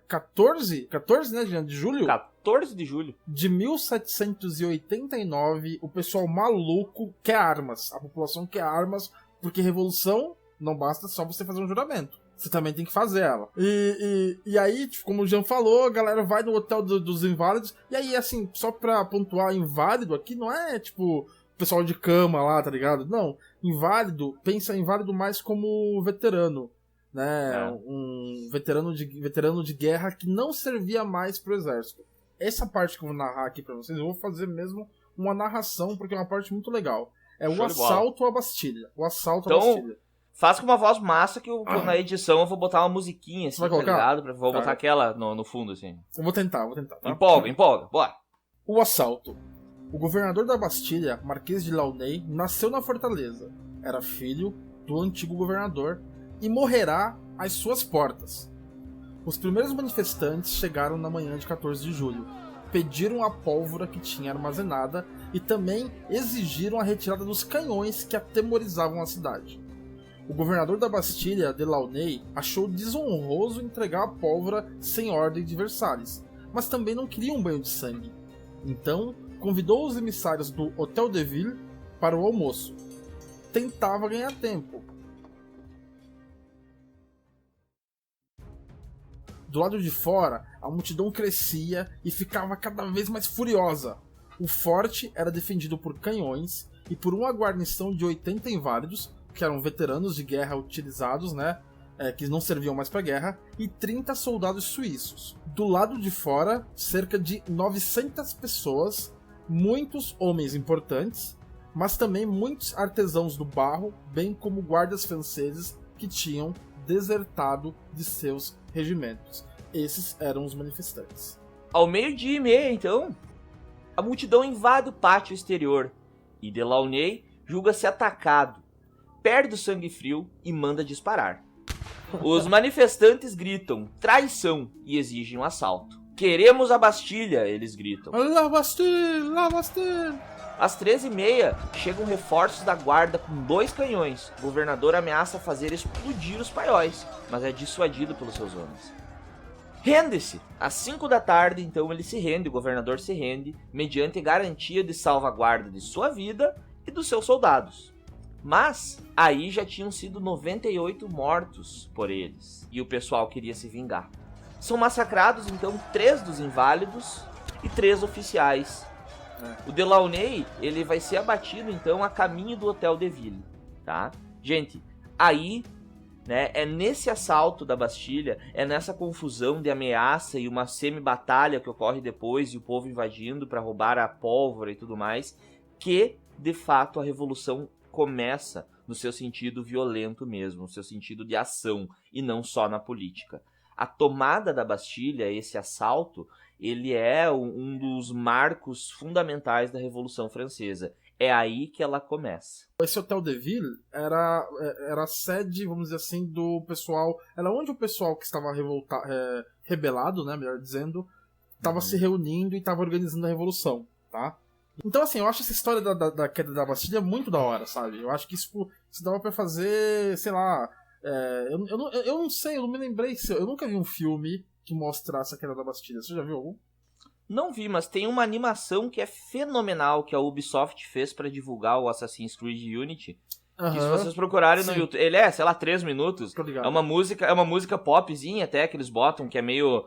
14, né, de julho? 14 de julho. De 1789, o pessoal maluco quer armas. A população quer armas, porque revolução não basta só você fazer um juramento. Você também tem que fazer ela. E aí, tipo, como o Jean falou, a galera vai no Hotel dos Inválidos. E aí, assim, só pra pontuar, inválido aqui não é, tipo, pessoal de cama lá, tá ligado? Não. Pensa inválido mais como veterano. Né? Um veterano de guerra que não servia mais pro exército. Essa parte que eu vou narrar aqui pra vocês, eu vou fazer mesmo uma narração, porque é uma parte muito legal. É o assalto à Bastilha. O assalto à Bastilha. Faz com uma voz massa que na edição eu vou botar uma musiquinha, assim, vai colocar? Tá ligado? Vou botar aquela no fundo, assim. Eu vou tentar. Tá? Empolga, bora. O assalto. O governador da Bastilha, Marquês de Launay, nasceu na fortaleza. Era filho do antigo governador e morrerá às suas portas. Os primeiros manifestantes chegaram na manhã de 14 de julho, pediram a pólvora que tinha armazenada e também exigiram a retirada dos canhões que atemorizavam a cidade. O governador da Bastilha, de Launay, achou desonroso entregar a pólvora sem ordem de Versalhes, mas também não queria um banho de sangue. Então, convidou os emissários do Hotel de Ville para o almoço. Tentava ganhar tempo. Do lado de fora, a multidão crescia e ficava cada vez mais furiosa. O forte era defendido por canhões e por uma guarnição de 80 inválidos, que eram veteranos de guerra utilizados, né? Que não serviam mais para guerra, e 30 soldados suíços. Do lado de fora, cerca de 900 pessoas, muitos homens importantes, mas também muitos artesãos do barro, bem como guardas franceses que tinham desertado de seus regimentos. Esses eram os manifestantes. Ao 12:30, então, a multidão invade o pátio exterior e Delaunay julga-se atacado, perde o sangue frio e manda disparar. Os manifestantes gritam traição e exigem um assalto. Queremos a Bastilha, eles gritam. La Bastille, la Bastille. Às 13h30, chegam reforços da guarda com 2 canhões. O governador ameaça fazer explodir os paióis, mas é dissuadido pelos seus homens. Rende-se! Às 5 da tarde, então, ele se rende, o governador se rende, mediante garantia de salvaguarda de sua vida e dos seus soldados. Mas, aí já tinham sido 98 mortos por eles, e o pessoal queria se vingar. São massacrados, então, 3 dos inválidos e 3 oficiais. O Delaunay, ele vai ser abatido, então, a caminho do Hotel de Ville, tá? Gente, aí, né, é nesse assalto da Bastilha, é nessa confusão de ameaça e uma semi-batalha que ocorre depois, e o povo invadindo para roubar a pólvora e tudo mais, que, de fato, a Revolução começa no seu sentido violento mesmo, no seu sentido de ação, e não só na política. a tomada da Bastilha, esse assalto, ele é um dos marcos fundamentais da Revolução Francesa. É aí que ela começa. Esse Hotel de Ville era a sede, vamos dizer assim, do pessoal... Era onde o pessoal que estava rebelado, né, melhor dizendo, estava se reunindo e estava organizando a Revolução, tá? Então, assim, eu acho essa história da queda da Bastilha muito da hora, sabe? Eu acho que isso dava pra fazer, sei lá... eu não sei, eu não me lembrei... Eu nunca vi um filme que mostrasse a queda da Bastilha. Você já viu algum? Não vi, mas tem uma animação que é fenomenal que a Ubisoft fez pra divulgar o Assassin's Creed Unity. Que se vocês procurarem no YouTube... Ele é, sei lá, 3 minutos. É uma música popzinha até que eles botam, que é meio...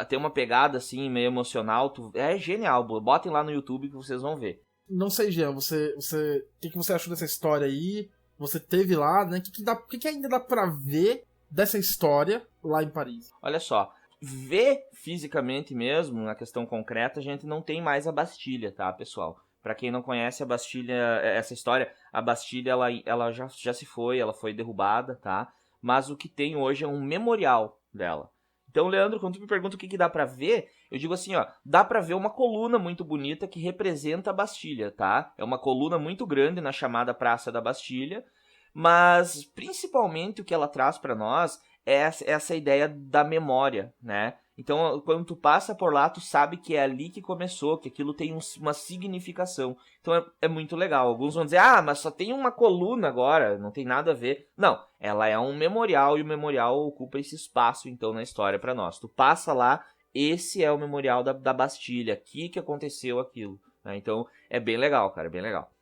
Tem uma pegada assim, meio emocional. É genial, botem lá no YouTube que vocês vão ver. Não sei, Jean, o que você achou dessa história aí? Você teve lá, né? O que ainda dá pra ver dessa história lá em Paris? Olha só, ver fisicamente mesmo, na questão concreta, a gente não tem mais a Bastilha, tá, pessoal? Pra quem não conhece a Bastilha, essa história, a Bastilha ela já se foi, ela foi derrubada, tá? Mas o que tem hoje é um memorial dela. Então, Leandro, quando tu me pergunta o que dá pra ver, eu digo assim, ó, dá pra ver uma coluna muito bonita que representa a Bastilha, tá? É uma coluna muito grande na chamada Praça da Bastilha, mas principalmente o que ela traz pra nós é essa ideia da memória, né? Então, quando tu passa por lá, tu sabe que é ali que começou, que aquilo tem uma significação. Então, é muito legal. Alguns vão dizer, mas só tem uma coluna agora, não tem nada a ver. Não, ela é um memorial e o memorial ocupa esse espaço, então, na história pra nós. Tu passa lá, esse é o memorial da Bastilha, aqui que aconteceu aquilo. Né? Então, é bem legal, cara, é bem legal.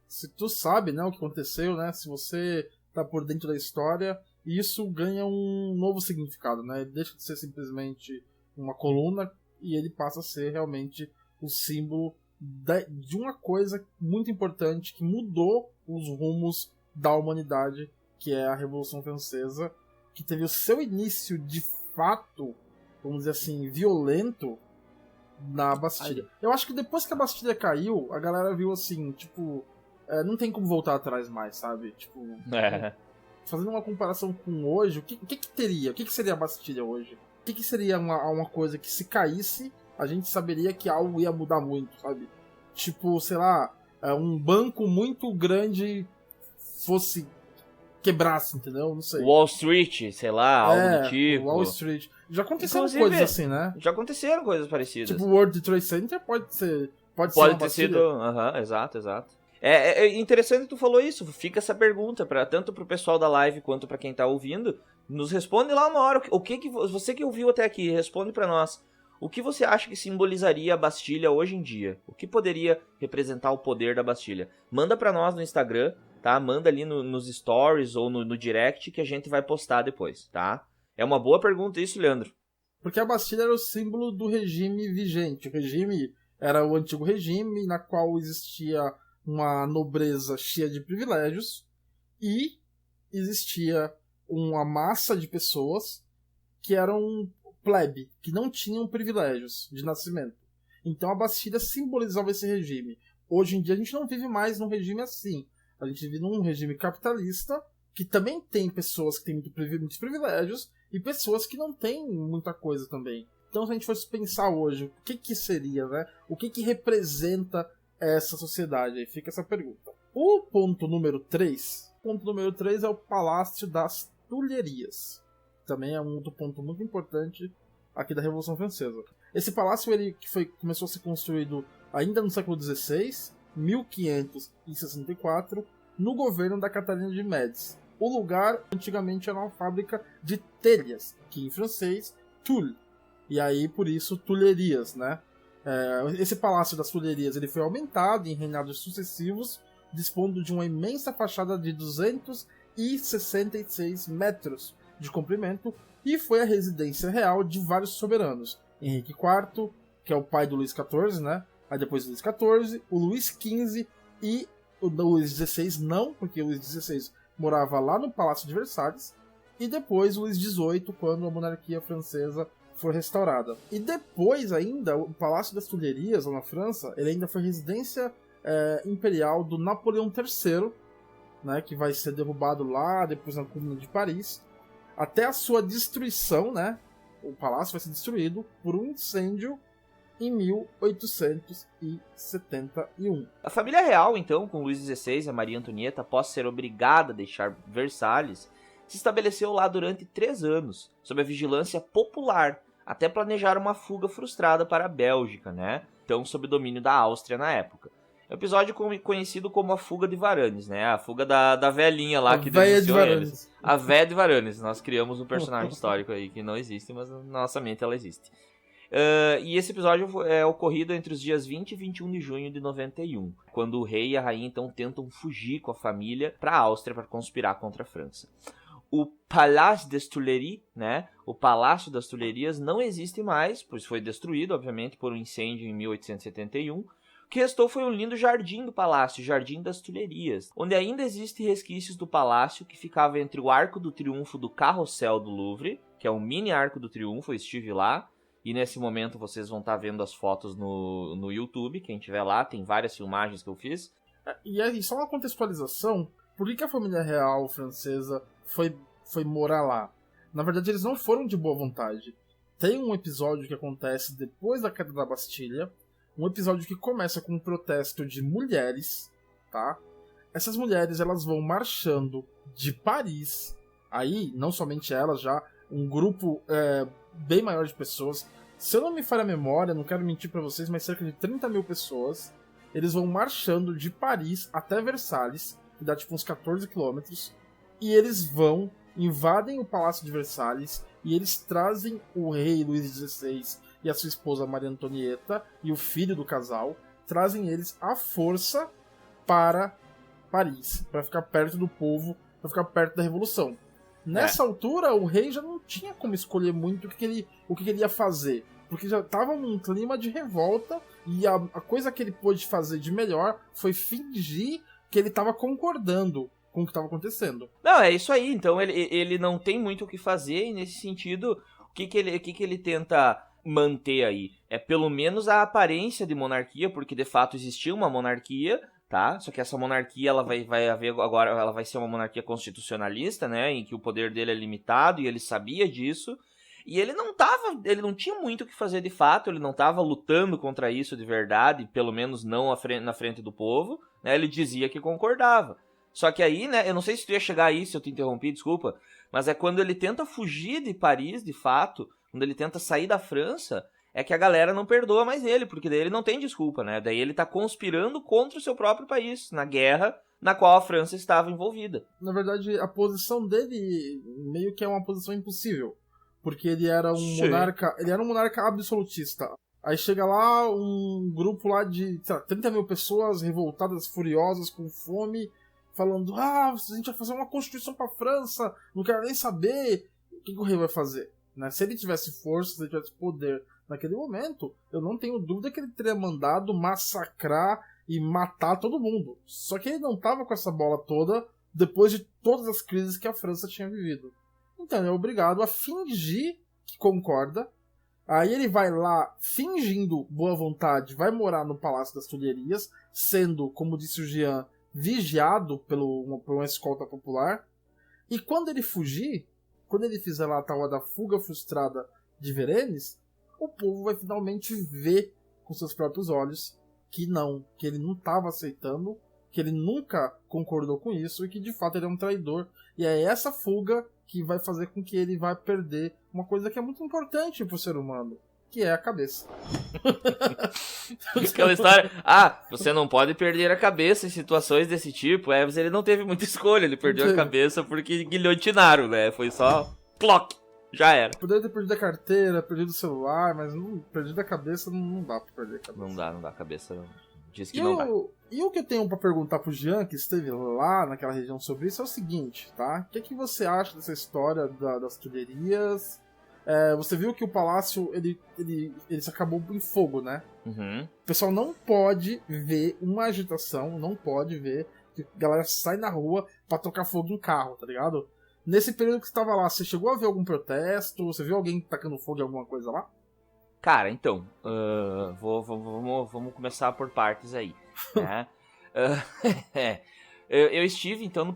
Se tu sabe, né, o que aconteceu, né, se você tá por dentro da história... isso ganha um novo significado, né? Ele deixa de ser simplesmente uma coluna e ele passa a ser realmente o símbolo de uma coisa muito importante que mudou os rumos da humanidade, que é a Revolução Francesa, que teve o seu início de fato, vamos dizer assim, violento na Bastilha. Eu acho que depois que a Bastilha caiu, a galera viu assim, tipo, não tem como voltar atrás mais, sabe? Tipo... Fazendo uma comparação com hoje, o que teria? O que seria a Bastilha hoje? O que seria uma coisa que, se caísse, a gente saberia que algo ia mudar muito, sabe? Tipo, sei lá, um banco muito grande fosse... quebrasse, entendeu? Não sei. Wall Street, sei lá, algo do tipo. Wall Street. Já aconteceram coisas assim, né? Já aconteceram coisas parecidas. Tipo, o World Trade Center pode ser ter sido... exato. É interessante que tu falou isso, fica essa pergunta, tanto pro pessoal da live quanto pra quem tá ouvindo, nos responde lá uma hora, você que ouviu até aqui, responde pra nós, o que você acha que simbolizaria a Bastilha hoje em dia? O que poderia representar o poder da Bastilha? Manda pra nós no Instagram, tá? Manda ali nos stories ou no direct que a gente vai postar depois, tá? É uma boa pergunta isso, Leandro. Porque a Bastilha era o símbolo do regime vigente, o regime era o antigo regime na qual existia... uma nobreza cheia de privilégios e existia uma massa de pessoas que eram plebe, que não tinham privilégios de nascimento. Então a Bastilha simbolizava esse regime. Hoje em dia a gente não vive mais num regime assim. A gente vive num regime capitalista que também tem pessoas que têm muitos privilégios e pessoas que não têm muita coisa também. Então, se a gente fosse pensar hoje, o que seria, né? O que representa essa sociedade? Aí fica essa pergunta. O ponto número 3. O ponto número 3 é o Palácio das Tulherias. Também é um outro ponto muito importante aqui da Revolução Francesa. Esse palácio começou a ser construído ainda no século XVI, 1564, no governo da Catarina de Médici. O lugar antigamente era uma fábrica de telhas, que em francês, tulle. E aí, por isso, Tulherias, né? Esse Palácio das Tulherias ele foi aumentado em reinados sucessivos, dispondo de uma imensa fachada de 266 metros de comprimento, e foi a residência real de vários soberanos. Henrique IV, que é o pai do Luís XIV, né? Aí depois o Luís XIV, o Luís XV e o Luís XVI não, porque o Luís XVI morava lá no Palácio de Versalhes, e depois o Luís XVIII, quando a monarquia francesa foi restaurada. E depois ainda, o Palácio das Tulherias, lá na França, ele ainda foi residência imperial do Napoleão III, né, que vai ser derrubado lá, depois na Comuna de Paris, até a sua destruição, né, o palácio vai ser destruído por um incêndio em 1871. A família real, então, com Luís XVI e a Maria Antonieta, após ser obrigada a deixar Versalhes, se estabeleceu lá durante 3 anos, sob a vigilância popular, até planejar uma fuga frustrada para a Bélgica, né? Então, sob domínio da Áustria na época. É um episódio conhecido como a Fuga de Varanes, né? A fuga da velhinha lá que denunciou eles. A véia de Varanes. Nós criamos um personagem histórico aí que não existe, mas na nossa mente ela existe. E esse episódio é ocorrido entre os dias 20 e 21 de junho de 91, quando o rei e a rainha então tentam fugir com a família para a Áustria para conspirar contra a França. O Palais des Tuileries, né, o Palácio das Tulherias, não existe mais, pois foi destruído, obviamente, por um incêndio em 1871. O que restou foi um lindo jardim do palácio, o Jardim das Tulherias, onde ainda existem resquícios do palácio que ficava entre o Arco do Triunfo do Carrossel do Louvre, que é um mini Arco do Triunfo, eu estive lá, e nesse momento vocês vão estar vendo as fotos no YouTube, quem estiver lá, tem várias filmagens que eu fiz. E aí, só uma contextualização, por que a família real francesa foi morar lá? Na verdade, eles não foram de boa vontade. Tem um episódio que acontece depois da queda da Bastilha, um episódio que começa com um protesto de mulheres, tá? Essas mulheres, elas vão marchando de Paris, aí, não somente elas, já um grupo bem maior de pessoas. Se eu não me falha a memória, não quero mentir pra vocês, mas cerca de 30 mil pessoas, eles vão marchando de Paris até Versalhes, que dá tipo uns 14 quilômetros, e eles vão, invadem o Palácio de Versalhes, e eles trazem o rei Luís XVI e a sua esposa Maria Antonieta e o filho do casal, trazem eles à força para Paris, para ficar perto do povo, para ficar perto da Revolução. Nessa altura, o rei já não tinha como escolher muito o que ele ia fazer, porque já estava num clima de revolta, e a coisa que ele pôde fazer de melhor foi fingir que ele estava concordando com o que estava acontecendo. Não, é isso aí. Então ele não tem muito o que fazer, e nesse sentido, o que ele tenta manter aí? É pelo menos a aparência de monarquia, porque de fato existia uma monarquia, tá? Só que essa monarquia ela vai haver agora, ela vai ser uma monarquia constitucionalista, né? Em que o poder dele é limitado, e ele sabia disso. E ele não tinha muito o que fazer de fato, ele não estava lutando contra isso de verdade, pelo menos não na frente do povo, né? Ele dizia que concordava. Só que aí, né, eu não sei se tu ia chegar aí, se eu te interrompi, desculpa, mas é quando ele tenta fugir de Paris, de fato, quando ele tenta sair da França, é que a galera não perdoa mais ele, porque daí ele não tem desculpa, né? Daí ele tá conspirando contra o seu próprio país, na guerra na qual a França estava envolvida. Na verdade, a posição dele meio que é uma posição impossível, porque ele era um monarca absolutista. Aí chega lá um grupo lá de 30 mil pessoas revoltadas, furiosas, com fome, falando, a gente vai fazer uma constituição pra França, não quero nem saber o que o rei vai fazer. Né? Se ele tivesse força, se ele tivesse poder naquele momento, eu não tenho dúvida que ele teria mandado massacrar e matar todo mundo. Só que ele não tava com essa bola toda depois de todas as crises que a França tinha vivido. Então ele é obrigado a fingir que concorda. Aí ele vai lá, fingindo boa vontade, vai morar no Palácio das Tulherias, sendo, como disse o Jean, vigiado por uma escolta popular. E quando ele fugir, quando ele fizer lá a tal da fuga frustrada de Versalhes, o povo vai finalmente ver com seus próprios olhos que ele não estava aceitando, que ele nunca concordou com isso e que de fato ele é um traidor. E é essa fuga que vai fazer com que ele vá perder uma coisa que é muito importante pro ser humano, que é a cabeça. Aquela história, você não pode perder a cabeça em situações desse tipo, mas ele não teve muita escolha, ele perdeu a cabeça porque guilhotinaram, né, foi só ploc, já era. Poderia ter perdido a carteira, perdido o celular, mas perdido a cabeça não dá pra perder a cabeça. Não dá, a cabeça diz que não dá. E o que eu tenho pra perguntar pro Jean, que esteve lá naquela região sobre isso, é o seguinte, tá? O que você acha dessa história das Tulherias? Você viu que o palácio, ele se acabou em fogo, né? Uhum. O pessoal não pode ver uma agitação, não pode ver que a galera sai na rua pra tocar fogo em carro, tá ligado? Nesse período que você tava lá, você chegou a ver algum protesto? Você viu alguém tacando fogo em alguma coisa lá? Cara, então, vamos começar por partes aí, né? Eu estive, então,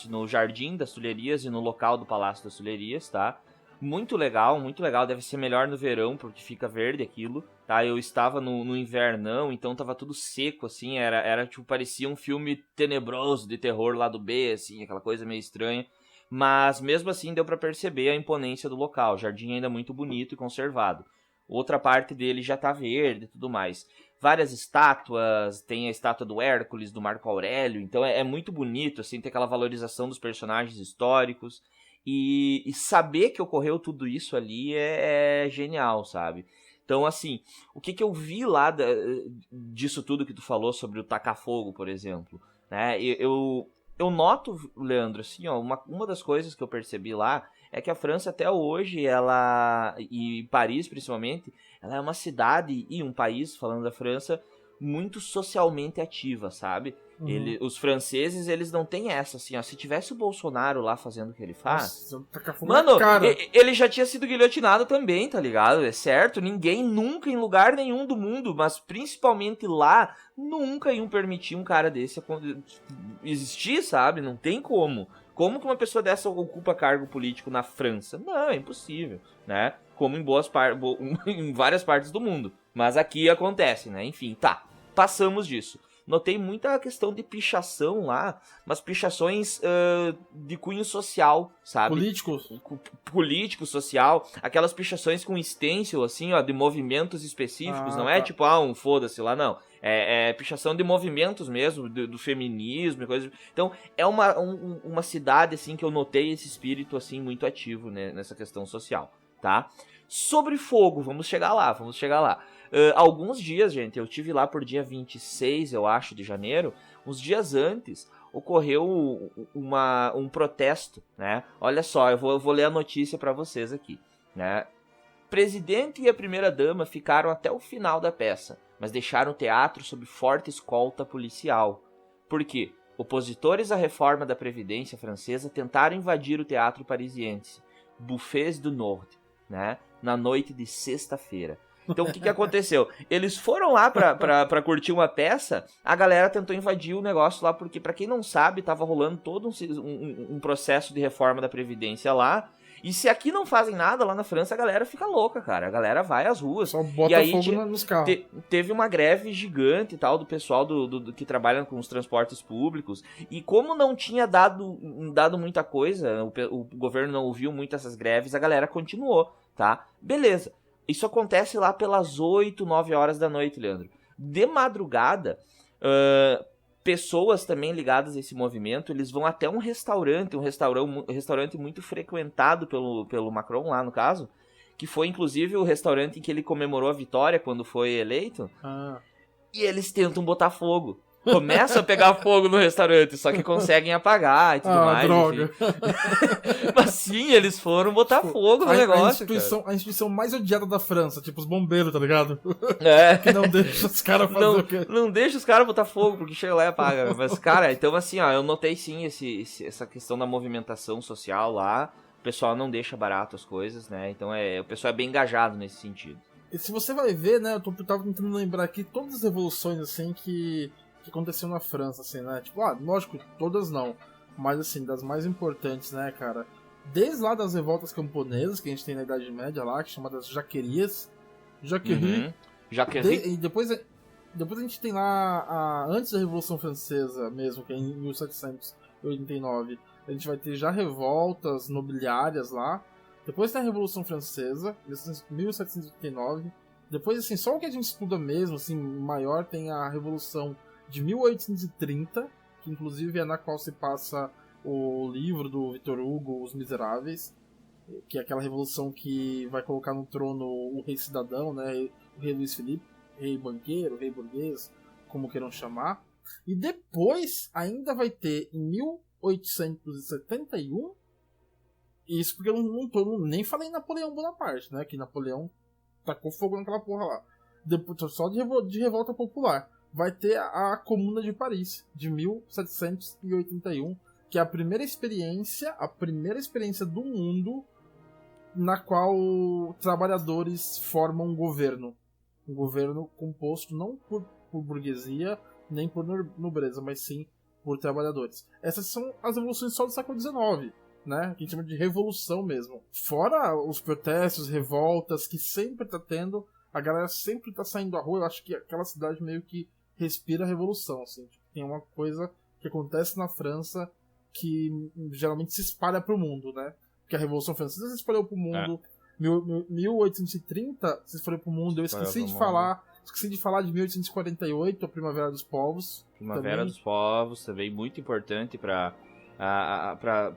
no Jardim das Tulherias e no local do Palácio das Tulherias, tá? muito legal, deve ser melhor no verão, porque fica verde aquilo, tá? Eu estava no invernão, então tava tudo seco, assim, era tipo, parecia um filme tenebroso de terror lá do B, assim, aquela coisa meio estranha. Mas mesmo assim deu pra perceber a imponência do local, o jardim ainda muito bonito e conservado. Outra parte dele já tá verde e tudo mais. Várias estátuas, tem a estátua do Hércules, do Marco Aurélio, então é muito bonito, assim, tem aquela valorização dos personagens históricos. E saber que ocorreu tudo isso ali é genial, sabe? Então, assim, o que eu vi lá disso tudo que tu falou sobre o tacar fogo, por exemplo, né? Eu noto, Leandro, assim, ó, uma das coisas que eu percebi lá é que a França até hoje, e Paris principalmente, ela é uma cidade e um país, falando da França, muito socialmente ativa, sabe? Os franceses, eles não têm essa, assim, ó. Se tivesse o Bolsonaro lá fazendo o que ele faz... Nossa, tacar fogo mano, na cara. ele já tinha sido guilhotinado também, tá ligado? É certo? Ninguém nunca, em lugar nenhum do mundo, mas principalmente lá, nunca iam permitir um cara desse existir, sabe? Não tem como. Como que uma pessoa dessa ocupa cargo político na França? Não, é impossível, né? Como em várias partes do mundo. Mas aqui acontece, né? Enfim, tá. Passamos disso. Notei muita questão de pichação lá, mas pichações de cunho social, sabe? Político, social. Aquelas pichações com stencil, assim, ó, de movimentos específicos. Não é tipo, um foda-se lá, não. É pichação de movimentos mesmo, do feminismo e coisas. Então, é uma cidade, assim, que eu notei esse espírito, assim, muito ativo, né, nessa questão social, tá? Sobre fogo, vamos chegar lá. Alguns dias, gente, eu tive lá por dia 26, eu acho, de janeiro. Uns dias antes, ocorreu um protesto, né? Olha só, eu vou ler a notícia pra vocês aqui, né? Presidente e a primeira-dama ficaram até o final da peça, mas deixaram o teatro sob forte escolta policial. Por quê? Opositores à reforma da Previdência francesa tentaram invadir o teatro parisiense, Buffets du Nord, né? Na noite de sexta-feira. Então, o que aconteceu? Eles foram lá pra curtir uma peça, a galera tentou invadir o negócio lá, porque, pra quem não sabe, tava rolando todo um processo de reforma da Previdência lá, e se aqui não fazem nada, lá na França, a galera fica louca, cara. A galera vai às ruas. Só bota e aí, fogo nos carros. Teve uma greve gigante e tal, do pessoal do que trabalha com os transportes públicos, e como não tinha dado muita coisa, o governo não ouviu muito essas greves, a galera continuou, tá? Beleza. Isso acontece lá pelas 8, 9 horas da noite, Leandro. De madrugada, pessoas também ligadas a esse movimento, eles vão até um restaurante muito frequentado pelo Macron lá, no caso, que foi inclusive o restaurante em que ele comemorou a vitória quando foi eleito, e eles tentam botar fogo. Começa a pegar fogo no restaurante, só que conseguem apagar e tudo mais. Droga. Mas sim, eles foram botar fogo no negócio. A instituição mais odiada da França, tipo os bombeiros, tá ligado? Que não deixa os caras fazer o quê? Não deixa os caras botar fogo, porque chega lá e apaga. Mas, cara, então assim, ó, eu notei sim essa questão da movimentação social lá. O pessoal não deixa barato as coisas, né? Então o pessoal é bem engajado nesse sentido. E se você vai ver, né, eu tava tentando lembrar aqui todas as revoluções, assim, que aconteceu na França, assim, né? Tipo, lógico, todas não. Mas, assim, das mais importantes, né, cara? Desde lá das revoltas camponesas, que a gente tem na Idade Média lá, que é chamadas Jaquerias. Jaquerie. E depois a gente tem lá, antes da Revolução Francesa mesmo, que é em 1789, a gente vai ter já revoltas nobiliárias lá. Depois tem a Revolução Francesa, 1789. Depois, assim, só o que a gente estuda mesmo, assim, maior, tem a Revolução de 1830, que inclusive é na qual se passa o livro do Victor Hugo, Os Miseráveis, que é aquela revolução que vai colocar no trono o rei cidadão, né, o rei Luís Felipe, rei banqueiro, rei burguês, como queiram chamar. E depois ainda vai ter, em 1871, isso porque eu nem falei em Napoleão Bonaparte, né, que Napoleão tacou fogo naquela porra lá. Depois, só de revolta popular. Vai ter a Comuna de Paris, de 1781, que é a primeira experiência do mundo na qual trabalhadores formam um governo. Um governo composto não por burguesia, nem por nobreza, mas sim por trabalhadores. Essas são as revoluções só do século XIX, né? Que a gente chama de revolução mesmo. Fora os protestos, revoltas que sempre tá tendo, a galera sempre tá saindo à rua. Eu acho que aquela cidade meio que respira a revolução, assim. Tipo, tem uma coisa que acontece na França que geralmente se espalha pro mundo, né? Porque a Revolução Francesa se espalhou pro mundo. 1830 se espalhou pro mundo. Eu esqueci de falar de 1848, a Primavera dos Povos. Primavera dos Povos, também muito importante para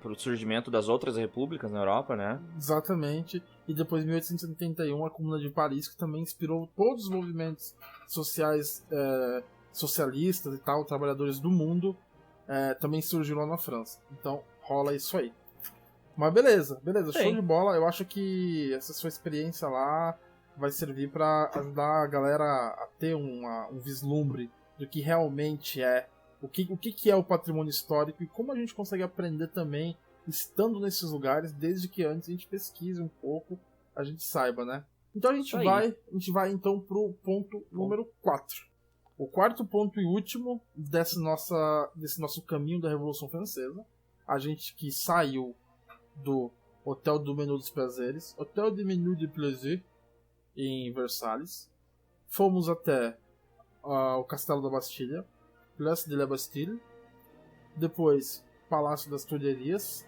o surgimento das outras repúblicas na Europa, né? Exatamente. E depois, em 1871, a Comuna de Paris, que também inspirou todos os movimentos sociais, socialistas e tal, trabalhadores do mundo, também surgiu lá na França. Então, rola isso aí. Mas beleza, show de bola. Eu acho que essa sua experiência lá vai servir para ajudar a galera a ter um vislumbre do que realmente é, o que é o patrimônio histórico e como a gente consegue aprender também estando nesses lugares, desde que antes a gente pesquise um pouco, a gente saiba, né? Então a gente vai então pro ponto número 4. O quarto ponto e último desse nosso caminho da Revolução Francesa. A gente que saiu do Hotel do Menu dos Prazeres, Hotel du Menu de Plaisir, em Versalhes. Fomos até o Castelo da Bastilha, Place de la Bastille, depois Palácio das Tulherias,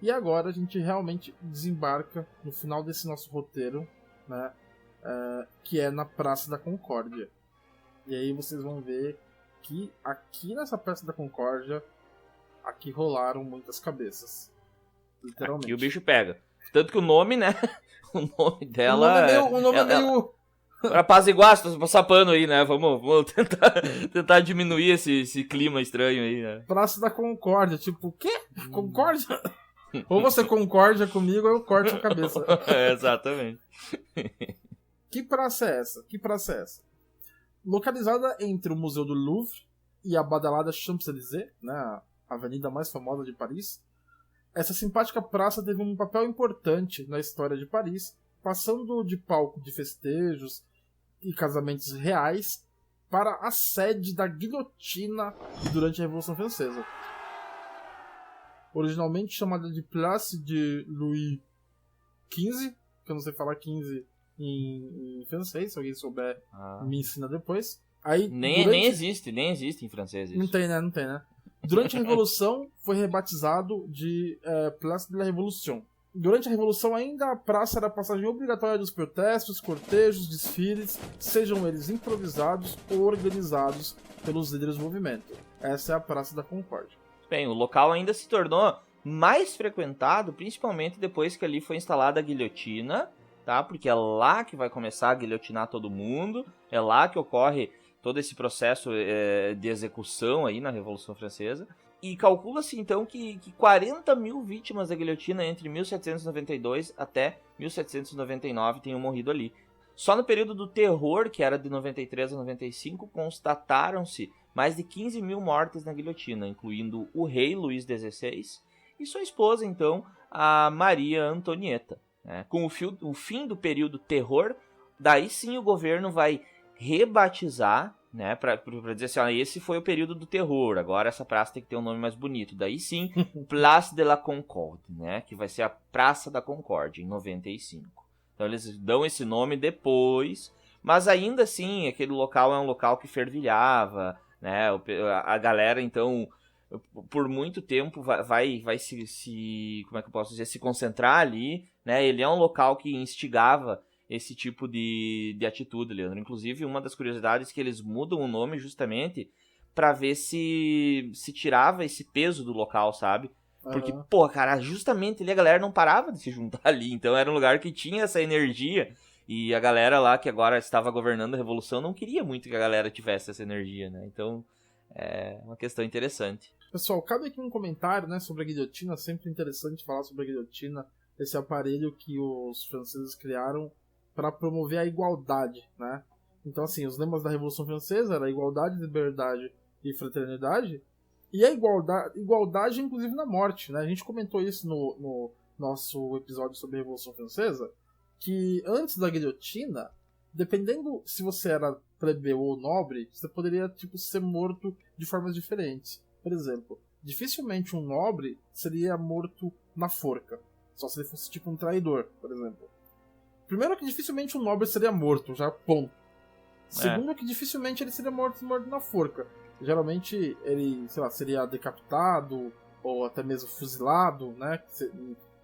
e agora a gente realmente desembarca no final desse nosso roteiro, né, que é na Praça da Concórdia. E aí vocês vão ver que aqui nessa Praça da Concórdia, aqui rolaram muitas cabeças. Literalmente. Aqui o bicho pega. Tanto que o nome, né? O nome dela... O nome é meio... Pra apaziguar, passar pano aí, né? Vamos tentar diminuir esse clima estranho aí, né? Praça da Concórdia. Tipo, o quê? Concórdia? Ou você concorda comigo ou eu corto a cabeça. Exatamente. Que praça é essa? Localizada entre o Museu do Louvre e a badalada Champs-Élysées, né? A avenida mais famosa de Paris, essa simpática praça teve um papel importante na história de Paris, passando de palco de festejos e casamentos reais para a sede da guilhotina durante a Revolução Francesa. Originalmente chamada de Place de Louis XV, que eu não sei falar 15 em francês, se alguém souber me ensina depois. Aí, nem existe em francês isso. Não tem, né? Durante a Revolução, foi rebatizado de Place de la Révolution. Durante a Revolução, ainda a praça era a passagem obrigatória dos protestos, cortejos, desfiles, sejam eles improvisados ou organizados pelos líderes do movimento. Essa é a Praça da Concórdia. Bem, o local ainda se tornou mais frequentado, principalmente depois que ali foi instalada a guilhotina, tá? Porque é lá que vai começar a guilhotinar todo mundo, é lá que ocorre todo esse processo de execução aí na Revolução Francesa. E calcula-se então que 40 mil vítimas da guilhotina entre 1792 até 1799 tenham morrido ali. Só no período do terror, que era de 93 a 95, constataram-se mais de 15 mil mortes na guilhotina, incluindo o rei Luís XVI e sua esposa, então, a Maria Antonieta. Né? Com o fim do período terror, daí sim o governo vai rebatizar, né, pra dizer assim, esse foi o período do terror, agora essa praça tem que ter um nome mais bonito. Daí sim, Place de la Concorde, né, que vai ser a Praça da Concórdia, em 95. Então eles dão esse nome depois, mas ainda assim, aquele local é um local que fervilhava, né, a galera, então, por muito tempo vai se como é que eu posso dizer, se concentrar ali, né, ele é um local que instigava esse tipo de atitude, Leandro. Inclusive, uma das curiosidades é que eles mudam o nome justamente pra ver se tirava esse peso do local, sabe? Porque, pô, cara, justamente ali a galera não parava de se juntar ali. Então era um lugar que tinha essa energia. E a galera lá que agora estava governando a Revolução não queria muito que a galera tivesse essa energia, né? Então é uma questão interessante. Pessoal, cabe aqui um comentário, né, sobre a guilhotina. Sempre interessante falar sobre a guilhotina. Esse aparelho que os franceses criaram para promover a igualdade, né? Então, assim, os lemas da Revolução Francesa eram igualdade, liberdade e fraternidade, e a igualdade inclusive na morte, né? A gente comentou isso no nosso episódio sobre a Revolução Francesa, que antes da guilhotina, dependendo se você era plebeu ou nobre, você poderia, tipo, ser morto de formas diferentes. Por exemplo, dificilmente um nobre seria morto na forca. Só se ele fosse tipo um traidor, por exemplo. Primeiro que dificilmente um nobre seria morto, já ponto. Segundo que dificilmente ele seria morto na forca. Geralmente ele, sei lá, seria decapitado ou até mesmo fuzilado, né?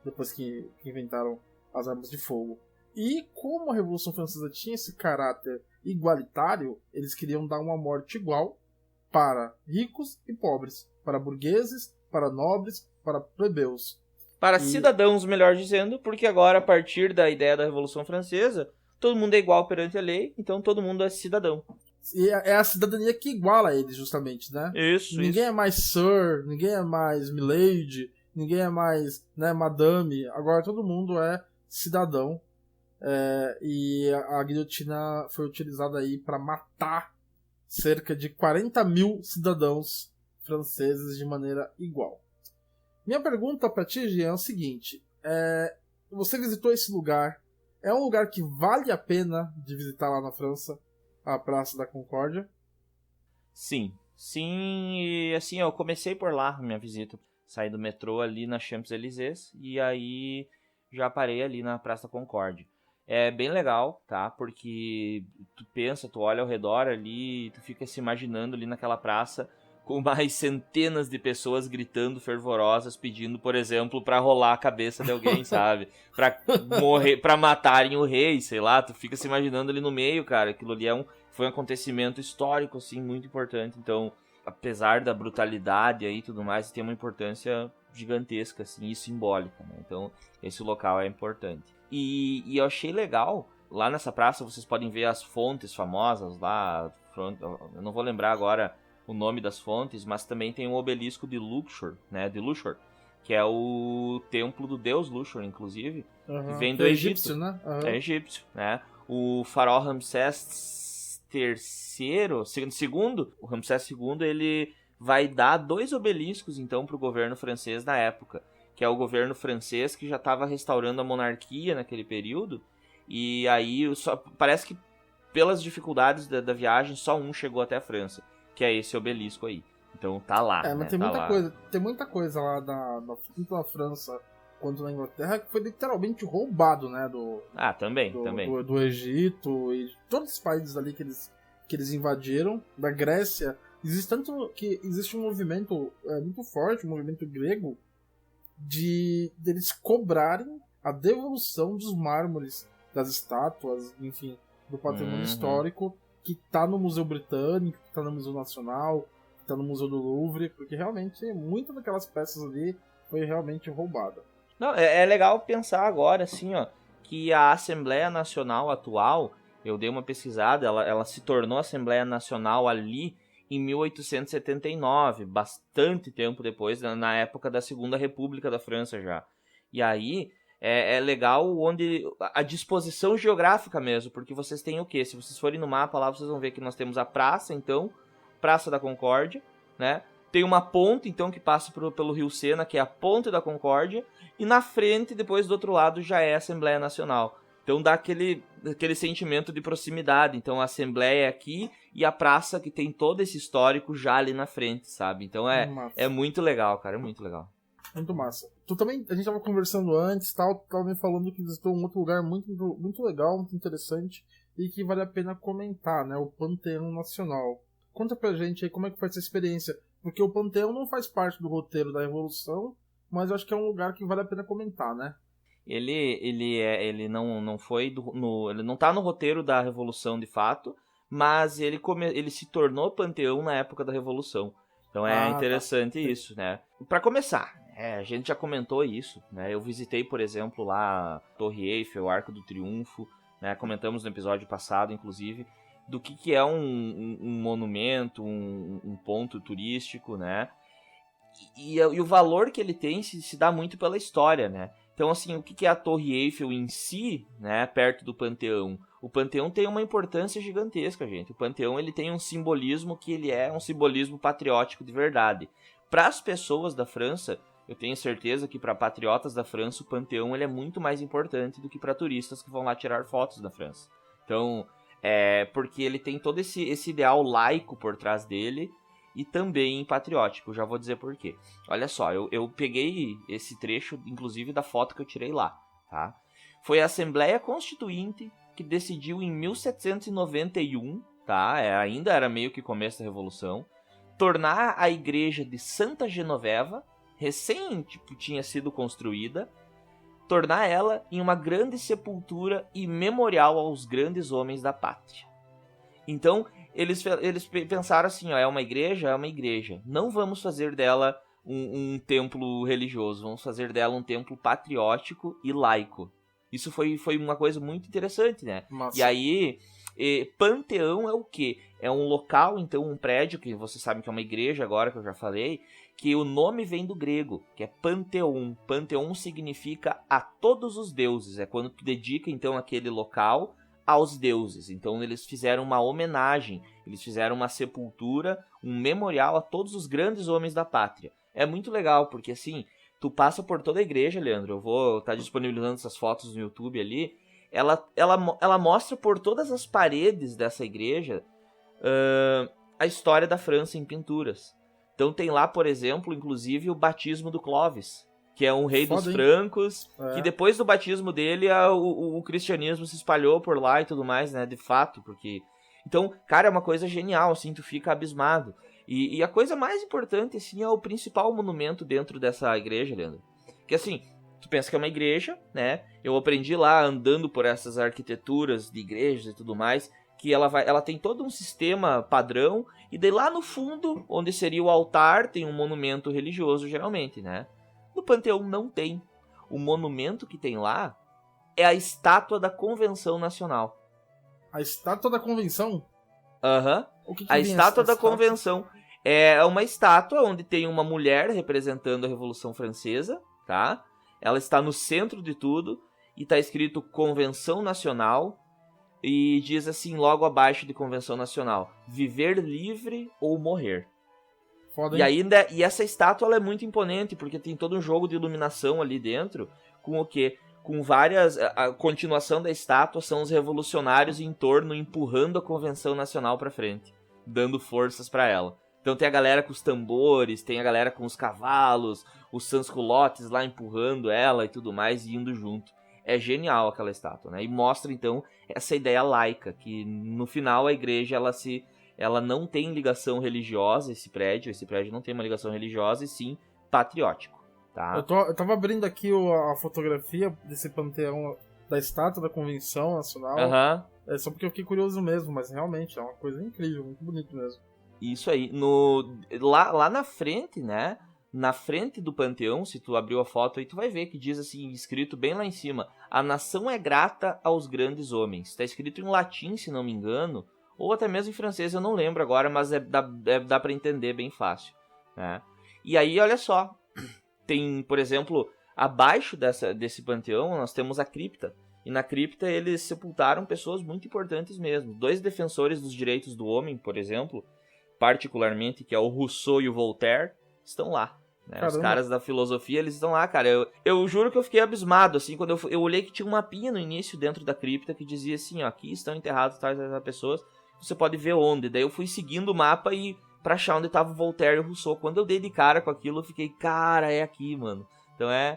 Depois que inventaram as armas de fogo. E como a Revolução Francesa tinha esse caráter igualitário, eles queriam dar uma morte igual para ricos e pobres, para burgueses, para nobres, para plebeus. Para cidadãos, melhor dizendo, porque agora, a partir da ideia da Revolução Francesa, todo mundo é igual perante a lei, então todo mundo é cidadão. E é a cidadania que iguala eles, justamente, né? Ninguém é mais Sir, ninguém é mais Milady, ninguém é mais, né, Madame. Agora todo mundo é cidadão. E a guilhotina foi utilizada aí para matar cerca de 40 mil cidadãos franceses de maneira igual. Minha pergunta para ti, Jean, é o seguinte: você visitou esse lugar? É um lugar que vale a pena de visitar lá na França, a Praça da Concórdia? Sim, e assim, eu comecei por lá a minha visita. Saí do metrô ali na Champs-Élysées e aí já parei ali na Praça da Concórdia. É bem legal, tá? Porque tu olha ao redor ali, tu fica se imaginando ali naquela praça com mais centenas de pessoas gritando fervorosas, pedindo, por exemplo, pra rolar a cabeça de alguém, sabe? Pra morrer, pra matarem o rei, sei lá, tu fica se imaginando ali no meio, cara. Aquilo ali foi um acontecimento histórico, assim, muito importante. Então, apesar da brutalidade aí e tudo mais, tem uma importância gigantesca, assim, e simbólica, né? Então, esse local é importante. E eu achei legal, lá nessa praça vocês podem ver as fontes famosas lá, eu não vou lembrar agora o nome das fontes, mas também tem o obelisco de Luxor, né, que é o templo do deus Luxor, inclusive, que vem do Egito. Egípcio, né? É egípcio, né? O faraó Ramsés II, o Ramsés II, ele vai dar 2 obeliscos, então, para o governo francês da época, que é o governo francês que já estava restaurando a monarquia naquele período, e aí parece que pelas dificuldades da viagem, só um chegou até a França, que é esse obelisco aí. Então tá lá, mas né? tem tá muita lá. coisa. Tem muita coisa lá tanto na França quanto na Inglaterra que foi literalmente roubado, né? Também. Do Egito e de todos os países ali que eles invadiram. Da Grécia. Existe um movimento muito forte, um movimento grego, deles cobrarem a devolução dos mármores, das estátuas, enfim, do patrimônio histórico que tá no Museu Britânico, que tá no Museu Nacional, que tá no Museu do Louvre, porque realmente muitas daquelas peças ali foi realmente roubada. Não, é legal pensar agora, assim, ó, que a Assembleia Nacional atual, eu dei uma pesquisada, ela se tornou Assembleia Nacional ali em 1879, bastante tempo depois, na época da Segunda República da França já. E aí é legal onde a disposição geográfica mesmo, porque vocês têm o quê? Se vocês forem no mapa lá, vocês vão ver que nós temos a praça, então, Praça da Concórdia, né? Tem uma ponte, então, que passa pelo Rio Sena, que é a Ponte da Concórdia, e na frente, depois do outro lado, já é a Assembleia Nacional. Então dá aquele sentimento de proximidade. Então a Assembleia é aqui e a praça que tem todo esse histórico já ali na frente, sabe? Então é muito legal, cara, é muito legal. Muito massa. Tu também, a gente tava conversando antes, tava me falando que visitou um outro lugar muito, muito legal, muito interessante e que vale a pena comentar, né? O Panteão Nacional. Conta pra gente aí como é que foi essa experiência, porque o Panteão não faz parte do roteiro da Revolução, mas eu acho que é um lugar que vale a pena comentar, né? Ele não foi ele não tá no roteiro da Revolução de fato, mas ele se tornou panteão na época da Revolução. Então é interessante isso, né? Para começar, a gente já comentou isso, né? Eu visitei, por exemplo, lá a Torre Eiffel, o Arco do Triunfo, né? Comentamos no episódio passado, inclusive, do que é um monumento, um ponto turístico, né? E o valor que ele tem se dá muito pela história, né? Então, assim, o que é a Torre Eiffel em si, né, perto do Panteão? O Panteão tem uma importância gigantesca, gente. O Panteão, ele tem um simbolismo que ele é um simbolismo patriótico de verdade. Para as pessoas da França, eu tenho certeza que para patriotas da França, o Panteão ele é muito mais importante do que para turistas que vão lá tirar fotos da França. Então, porque ele tem todo esse ideal laico por trás dele, e também patriótico. Já vou dizer por quê. Olha só, eu peguei esse trecho, inclusive, da foto que eu tirei lá, tá? Foi a Assembleia Constituinte que decidiu em 1791, tá? Ainda era meio que começo da Revolução, tornar a igreja de Santa Genoveva, recém tinha sido construída, tornar ela em uma grande sepultura e memorial aos grandes homens da pátria. Então, eles pensaram assim, ó, é uma igreja, não vamos fazer dela um templo religioso, vamos fazer dela um templo patriótico e laico. Isso foi uma coisa muito interessante, né? Nossa. E aí, panteão é o quê? É um local, então, um prédio, que você sabe que é uma igreja agora, que eu já falei, que o nome vem do grego, que é panteon. Panteon significa a todos os deuses. É quando tu dedica, então, aquele local aos deuses. Então, eles fizeram uma homenagem, eles fizeram uma sepultura, um memorial a todos os grandes homens da pátria. É muito legal, porque, assim, tu passa por toda a igreja, Leandro, eu vou estar disponibilizando essas fotos no YouTube ali, ela mostra por todas as paredes dessa igreja a história da França em pinturas. Então tem lá, por exemplo, inclusive o batismo do Clovis, que é um rei dos francos, que depois do batismo dele o cristianismo se espalhou por lá e tudo mais, né, de fato, porque... Então, cara, é uma coisa genial, assim, tu fica abismado. E a coisa mais importante, assim, é o principal monumento dentro dessa igreja, Leandro. Que, assim, tu pensa que é uma igreja, né? Eu aprendi lá, andando por essas arquiteturas de igrejas e tudo mais, que ela tem todo um sistema padrão, e daí lá no fundo, onde seria o altar, tem um monumento religioso, geralmente, né? No Panteão não tem. O monumento que tem lá é a estátua da Convenção Nacional. A estátua da Convenção? Aham. A estátua da Convenção é uma estátua onde tem uma mulher representando a Revolução Francesa, tá? Ela está no centro de tudo e tá escrito Convenção Nacional e diz assim logo abaixo de Convenção Nacional: viver livre ou morrer. Foda, e essa estátua ela é muito imponente porque tem todo um jogo de iluminação ali dentro com o quê? Com várias... A continuação da estátua são os revolucionários em torno empurrando a Convenção Nacional pra frente, dando forças pra ela. Então tem a galera com os tambores, tem a galera com os cavalos, os sans-culottes lá empurrando ela e tudo mais, e indo junto. É genial aquela estátua, né? E mostra então essa ideia laica, que no final a igreja ela não tem ligação religiosa, esse prédio não tem uma ligação religiosa, e sim patriótico. Tá. Eu tava abrindo aqui a fotografia desse panteão da estátua da Convenção Nacional. Aham. É só porque eu fiquei curioso mesmo, mas realmente é uma coisa incrível, muito bonito mesmo. Isso aí. Lá na frente, né? Na frente do panteão, se tu abriu a foto aí, tu vai ver que diz assim, escrito bem lá em cima: a nação é grata aos grandes homens. Tá escrito em latim, se não me engano, ou até mesmo em francês, eu não lembro agora, mas dá pra entender bem fácil, né? E aí, olha só. Tem, por exemplo, abaixo desse panteão, nós temos a cripta. E na cripta eles sepultaram pessoas muito importantes mesmo. 2 defensores dos direitos do homem, por exemplo, particularmente, que é o Rousseau e o Voltaire, estão lá. Né? Os caras da filosofia, eles estão lá, cara. Eu juro que eu fiquei abismado, assim, quando eu olhei que tinha um mapinha no início dentro da cripta que dizia assim, ó, aqui estão enterrados tais pessoas, você pode ver onde. Daí eu fui seguindo o mapa e... pra achar onde tava o Voltaire e o Rousseau. Quando eu dei de cara com aquilo, eu fiquei, cara, é aqui, mano. Então é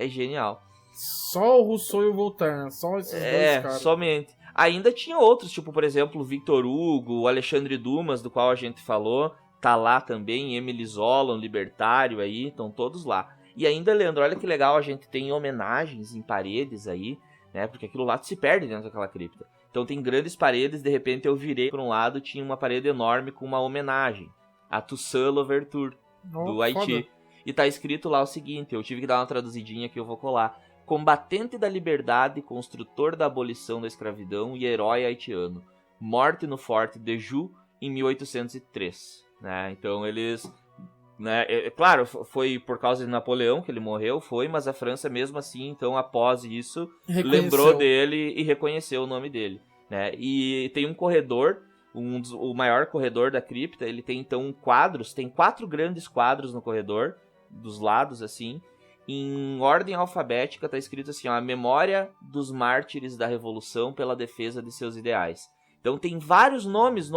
genial. Só o Rousseau e o Voltaire, né? Só esses dois caras. Somente. Ainda tinha outros, tipo, por exemplo, o Victor Hugo, o Alexandre Dumas, do qual a gente falou, tá lá também, Emile Zola, um libertário aí, estão todos lá. E ainda, Leandro, olha que legal, a gente tem homenagens em paredes aí, né? Porque aquilo lá se perde dentro daquela cripta. Então tem grandes paredes, de repente eu virei para um lado, tinha uma parede enorme com uma homenagem a Toussaint Louverture, do Haiti. Foda. E tá escrito lá o seguinte, eu tive que dar uma traduzidinha que eu vou colar: combatente da liberdade, construtor da abolição da escravidão e herói haitiano, morte no Forte de Joux em 1803. Né? Então eles... Né, claro, foi por causa de Napoleão que ele morreu, mas a França mesmo assim, então após isso, lembrou dele e reconheceu o nome dele, né? E tem um corredor, o maior corredor da cripta, ele tem então quadros, tem 4 grandes quadros no corredor, dos lados assim, em ordem alfabética tá escrito assim, ó, a memória dos mártires da Revolução pela defesa de seus ideais. Então tem vários nomes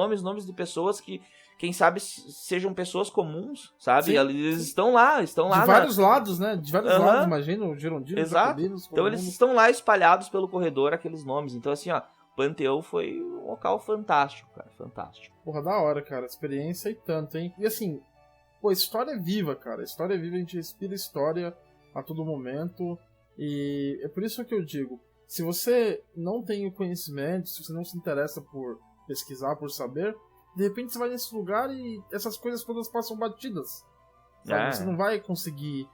de pessoas que, quem sabe, sejam pessoas comuns, sabe? Sim, Eles estão lá de vários lados, né? De vários lados, imagina, o girondinos, exato. jacobinos, então eles estão lá espalhados pelo corredor, aqueles nomes. Então assim, ó, Panteão foi um local fantástico, cara, fantástico. Porra, da hora, cara, experiência e tanto, hein? E assim, pô, história é viva, cara, história é viva, a gente respira história a todo momento, e é por isso que eu digo, se você não tem o conhecimento, se você não se interessa por pesquisar, por saber, de repente você vai nesse lugar e essas coisas todas passam batidas. Sabe? Você não vai conseguir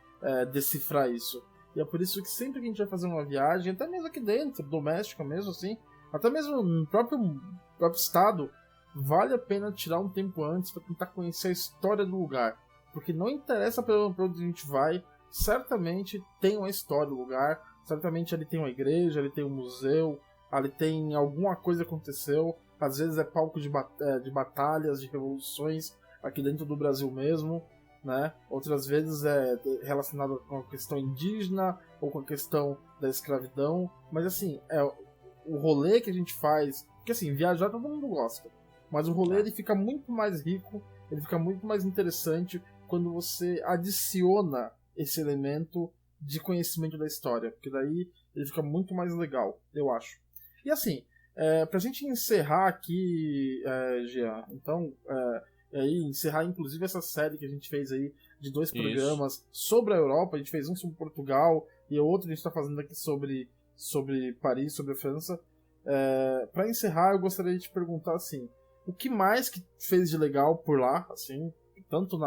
decifrar isso. E é por isso que sempre que a gente vai fazer uma viagem, até mesmo aqui dentro, doméstica mesmo, assim, até mesmo no próprio estado, vale a pena tirar um tempo antes para tentar conhecer a história do lugar. Porque não interessa para onde a gente vai, certamente tem uma história do lugar, certamente ali tem uma igreja, ali tem um museu, ali tem alguma coisa que aconteceu, às vezes é palco de batalhas, de revoluções aqui dentro do Brasil mesmo, né? Outras vezes é relacionado com a questão indígena ou com a questão da escravidão, mas assim, o rolê que a gente faz, porque assim, viajar todo mundo gosta, mas o rolê ele fica muito mais rico, ele fica muito mais interessante quando você adiciona esse elemento de conhecimento da história, porque daí ele fica muito mais legal, eu acho. E assim, pra gente encerrar aqui, Jean, então, aí, encerrar inclusive essa série que a gente fez aí de 2 programas sobre a Europa, a gente fez um sobre Portugal e outro a gente tá fazendo aqui sobre Paris, sobre a França. Pra encerrar, eu gostaria de te perguntar assim, o que mais que fez de legal por lá, assim, tanto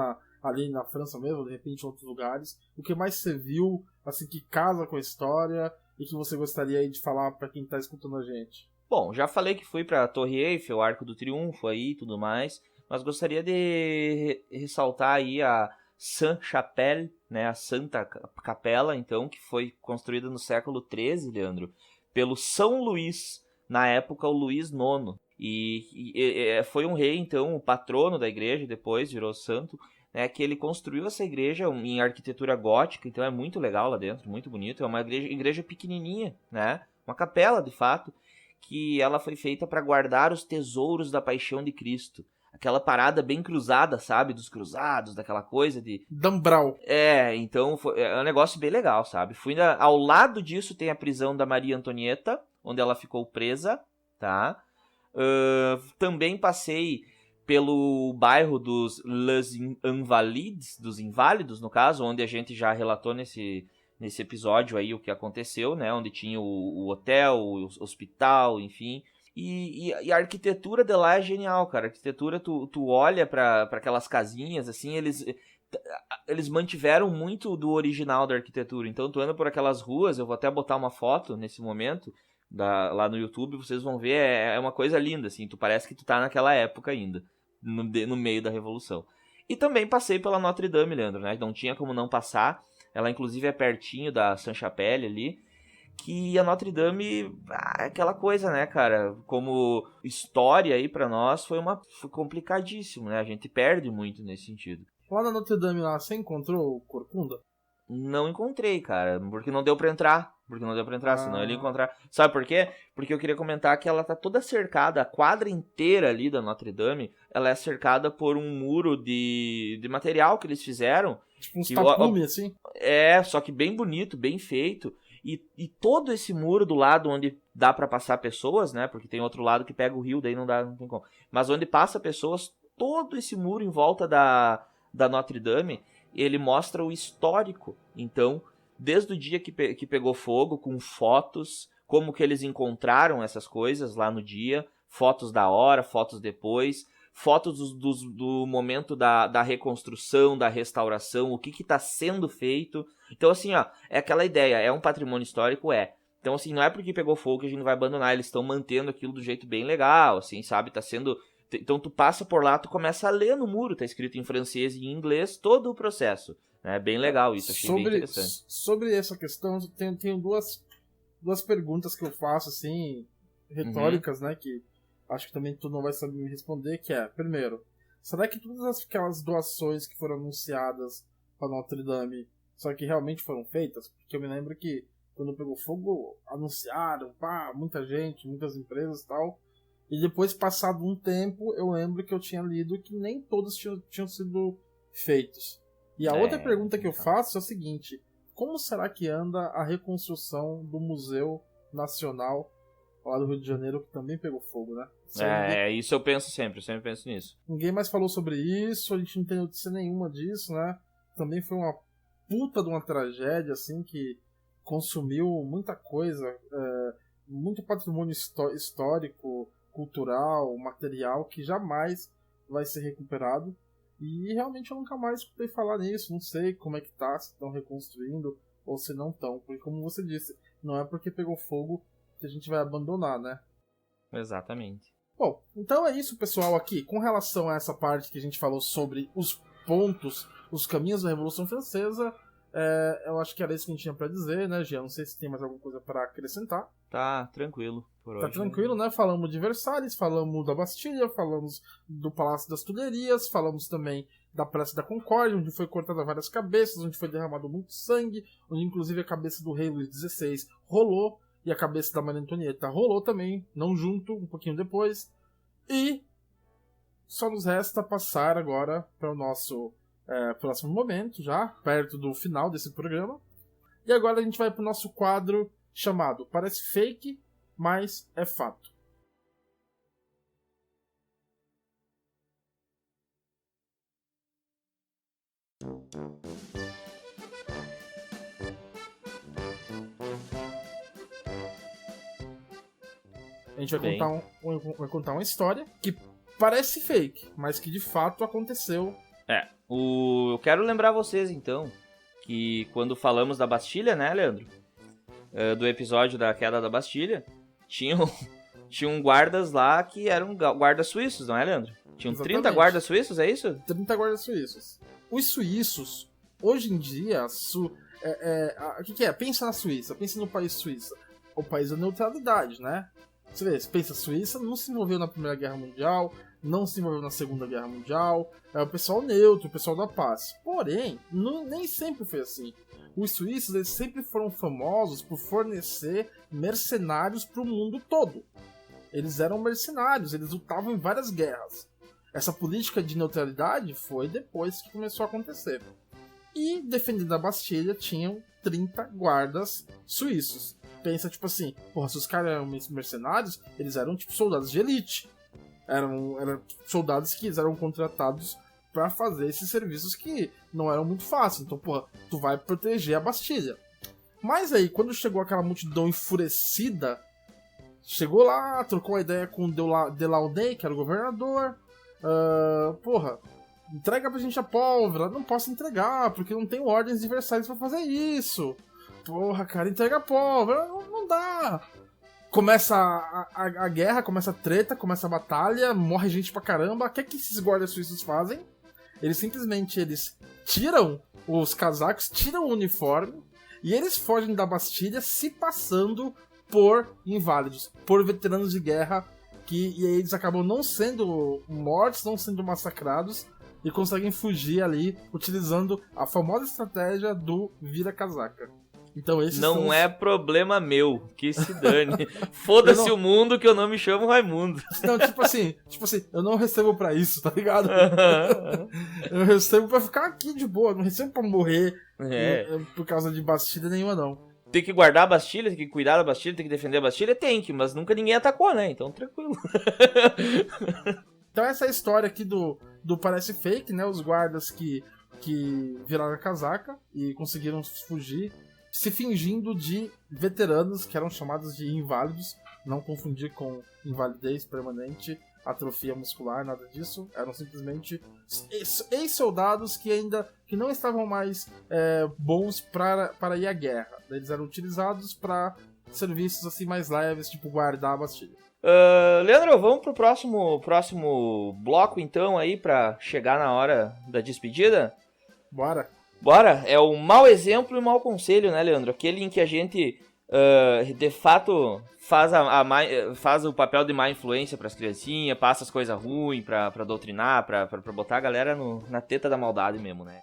ali na França mesmo, de repente em outros lugares, o que mais você viu, assim, que casa com a história e que você gostaria aí de falar pra quem tá escutando a gente? Bom, já falei que fui pra Torre Eiffel, Arco do Triunfo aí e tudo mais, mas gostaria de ressaltar aí a Sainte-Chapelle, né, a Santa Capela, então, que foi construída no século XIII, Leandro, pelo São Luís, na época o Luís IX, e foi um rei, então, o patrono da igreja, depois virou santo, né, que ele construiu essa igreja em arquitetura gótica, então é muito legal lá dentro, muito bonito, é uma igreja pequenininha, né, uma capela, de fato, que ela foi feita para guardar os tesouros da paixão de Cristo. Aquela parada bem cruzada, sabe? Dos cruzados, daquela coisa de... Dambral. Então é um negócio bem legal, sabe? Ao lado disso tem a prisão da Maria Antonieta, onde ela ficou presa, tá? Também passei pelo bairro dos Les Invalides, dos Inválidos, no caso, onde a gente já relatou nesse episódio aí o que aconteceu, né? Onde tinha o hotel, o hospital, enfim. E a arquitetura de lá é genial, cara. A arquitetura, tu olha para aquelas casinhas, assim, eles mantiveram muito do original da arquitetura. Então tu anda por aquelas ruas, eu vou até botar uma foto nesse momento lá no YouTube, vocês vão ver, é uma coisa linda, assim. Tu parece que tu tá naquela época ainda, no meio da Revolução. E também passei pela Notre Dame, Leandro, né? Não tinha como não passar. Ela, inclusive, é pertinho da Sainte-Chapelle ali. Que a Notre Dame, aquela coisa, né, cara? Como história aí pra nós, foi complicadíssimo, né? A gente perde muito nesse sentido. Lá na Notre Dame, lá, você encontrou o Corcunda? Não encontrei, cara, porque não deu pra entrar. Senão eu ia encontrar. Sabe por quê? Porque eu queria comentar que ela tá toda cercada, a quadra inteira ali da Notre Dame, ela é cercada por um muro de material que eles fizeram. Tipo uns tapume, assim? Só que bem bonito, bem feito. E todo esse muro do lado onde dá pra passar pessoas, né? Porque tem outro lado que pega o rio, daí não tem como. Mas onde passa pessoas, todo esse muro em volta da Notre Dame, ele mostra o histórico. Então, desde o dia que pegou fogo, com fotos, como que eles encontraram essas coisas lá no dia, fotos da hora, fotos depois, fotos do momento da reconstrução, da restauração, o que está sendo feito. Então, assim, ó, é aquela ideia, é um patrimônio histórico, Então, assim, não é porque pegou fogo que a gente não vai abandonar, eles estão mantendo aquilo do jeito bem legal, assim, sabe? Tá sendo... Então, tu passa por lá, tu começa a ler no muro, tá escrito em francês e em inglês, todo o processo. É bem legal isso, achei bem interessante. Sobre essa questão, tenho duas perguntas que eu faço, assim, retóricas, né, que acho que também tu não vai saber me responder, que é, primeiro, será que todas aquelas doações que foram anunciadas para Notre Dame, só que realmente foram feitas? Porque eu me lembro que quando pegou fogo, anunciaram, muita gente, muitas empresas e tal, E depois, passado um tempo, eu lembro que eu tinha lido que nem todos tinham sido feitos. E a outra pergunta que eu faço é a seguinte: como será que anda a reconstrução do Museu Nacional lá do Rio de Janeiro, que também pegou fogo, né? Isso eu sempre penso nisso. Ninguém mais falou sobre isso, a gente não tem notícia nenhuma disso, né? Também foi uma puta de uma tragédia, assim, que consumiu muita coisa, muito patrimônio histórico, cultural, material, que jamais vai ser recuperado. E realmente eu nunca mais escutei falar nisso, não sei como é que tá, se estão reconstruindo ou se não estão. Porque como você disse, não é porque pegou fogo que a gente vai abandonar, né? Exatamente. Bom, então é isso, pessoal, aqui. Com relação a essa parte que a gente falou sobre os pontos, os caminhos da Revolução Francesa, eu acho que era isso que a gente tinha pra dizer, né, Jean? Não sei se tem mais alguma coisa pra acrescentar. Tá tranquilo por hoje. Tá tranquilo, né? Falamos de Versalhes, falamos da Bastilha, falamos do Palácio das Tulherias, falamos também da Praça da Concórdia, onde foi cortada várias cabeças, onde foi derramado muito sangue, onde inclusive a cabeça do rei Luís XVI rolou, e a cabeça da Maria Antonieta rolou também, não junto, um pouquinho depois. E só nos resta passar agora para o nosso próximo momento, já perto do final desse programa. E agora a gente vai para o nosso quadro chamado Parece Fake, mas é Fato. A gente vai contar uma história que parece fake, mas que de fato aconteceu. Eu quero lembrar vocês, então, que quando falamos da Bastilha, né, Leandro? Do episódio da queda da Bastilha, tinham guardas lá que eram guardas suíços, não é, Leandro? Tinham Exatamente. 30 guardas suíços, é isso? 30 guardas suíços. Os suíços, hoje em dia, o que é? Pensa na Suíça, pensa no país Suíça. O país da neutralidade, né? Você vê, pensa, a Suíça não se envolveu na Primeira Guerra Mundial, não se envolveu na Segunda Guerra Mundial, é o pessoal neutro, o pessoal da paz. Porém, nem sempre foi assim. Os suíços, eles sempre foram famosos por fornecer mercenários para o mundo todo. Eles eram mercenários, eles lutavam em várias guerras. Essa política de neutralidade foi depois que começou a acontecer. E, defendendo a Bastilha, tinham 30 guardas suíços. Pensa, tipo assim, porra, se os caras eram mercenários, eles eram tipo soldados de elite. Eram soldados que eram contratados pra fazer esses serviços que não eram muito fáceis. Então, porra, tu vai proteger a Bastilha. Mas aí, quando chegou aquela multidão enfurecida, chegou lá, trocou a ideia com o Delaunay, que era o governador. Porra, entrega pra gente a pólvora. Não posso entregar, porque não tenho ordens de Versalhes pra fazer isso. Porra, cara, entrega a pólvora. Não dá. Começa a guerra, começa a treta, começa a batalha, morre gente pra caramba. O que esses guardas suíços fazem? Eles simplesmente tiram os casacos, tiram o uniforme e eles fogem da Bastilha se passando por inválidos, por veteranos de guerra, e aí eles acabam não sendo mortos, não sendo massacrados e conseguem fugir ali utilizando a famosa estratégia do vira-casaca. Então, não é problema meu, que se dane. Foda-se o mundo que eu não me chamo Raimundo. Não, tipo assim, eu não recebo pra isso, tá ligado? Eu recebo pra ficar aqui de boa, não recebo pra morrer por causa de Bastilha nenhuma, não. Tem que guardar a Bastilha, tem que cuidar da Bastilha, tem que defender a Bastilha? Tem que, mas nunca ninguém atacou, né? Então, tranquilo. Então, essa é a história aqui do Parece Fake, né? Os guardas que viraram a casaca e conseguiram fugir, se fingindo de veteranos que eram chamados de inválidos, não confundir com invalidez permanente, atrofia muscular, nada disso. Eram simplesmente ex-soldados que não estavam mais bons para ir à guerra. Eles eram utilizados para serviços assim mais leves, tipo guardar a Bastilha. Leandro, vamos pro próximo bloco então aí, pra chegar na hora da despedida? Bora! É o mau exemplo e o mau conselho, né, Leandro? Aquele em que a gente, de fato, faz o papel de má influência pras criancinhas, passa as coisas ruins pra doutrinar, pra botar a galera na teta da maldade mesmo, né?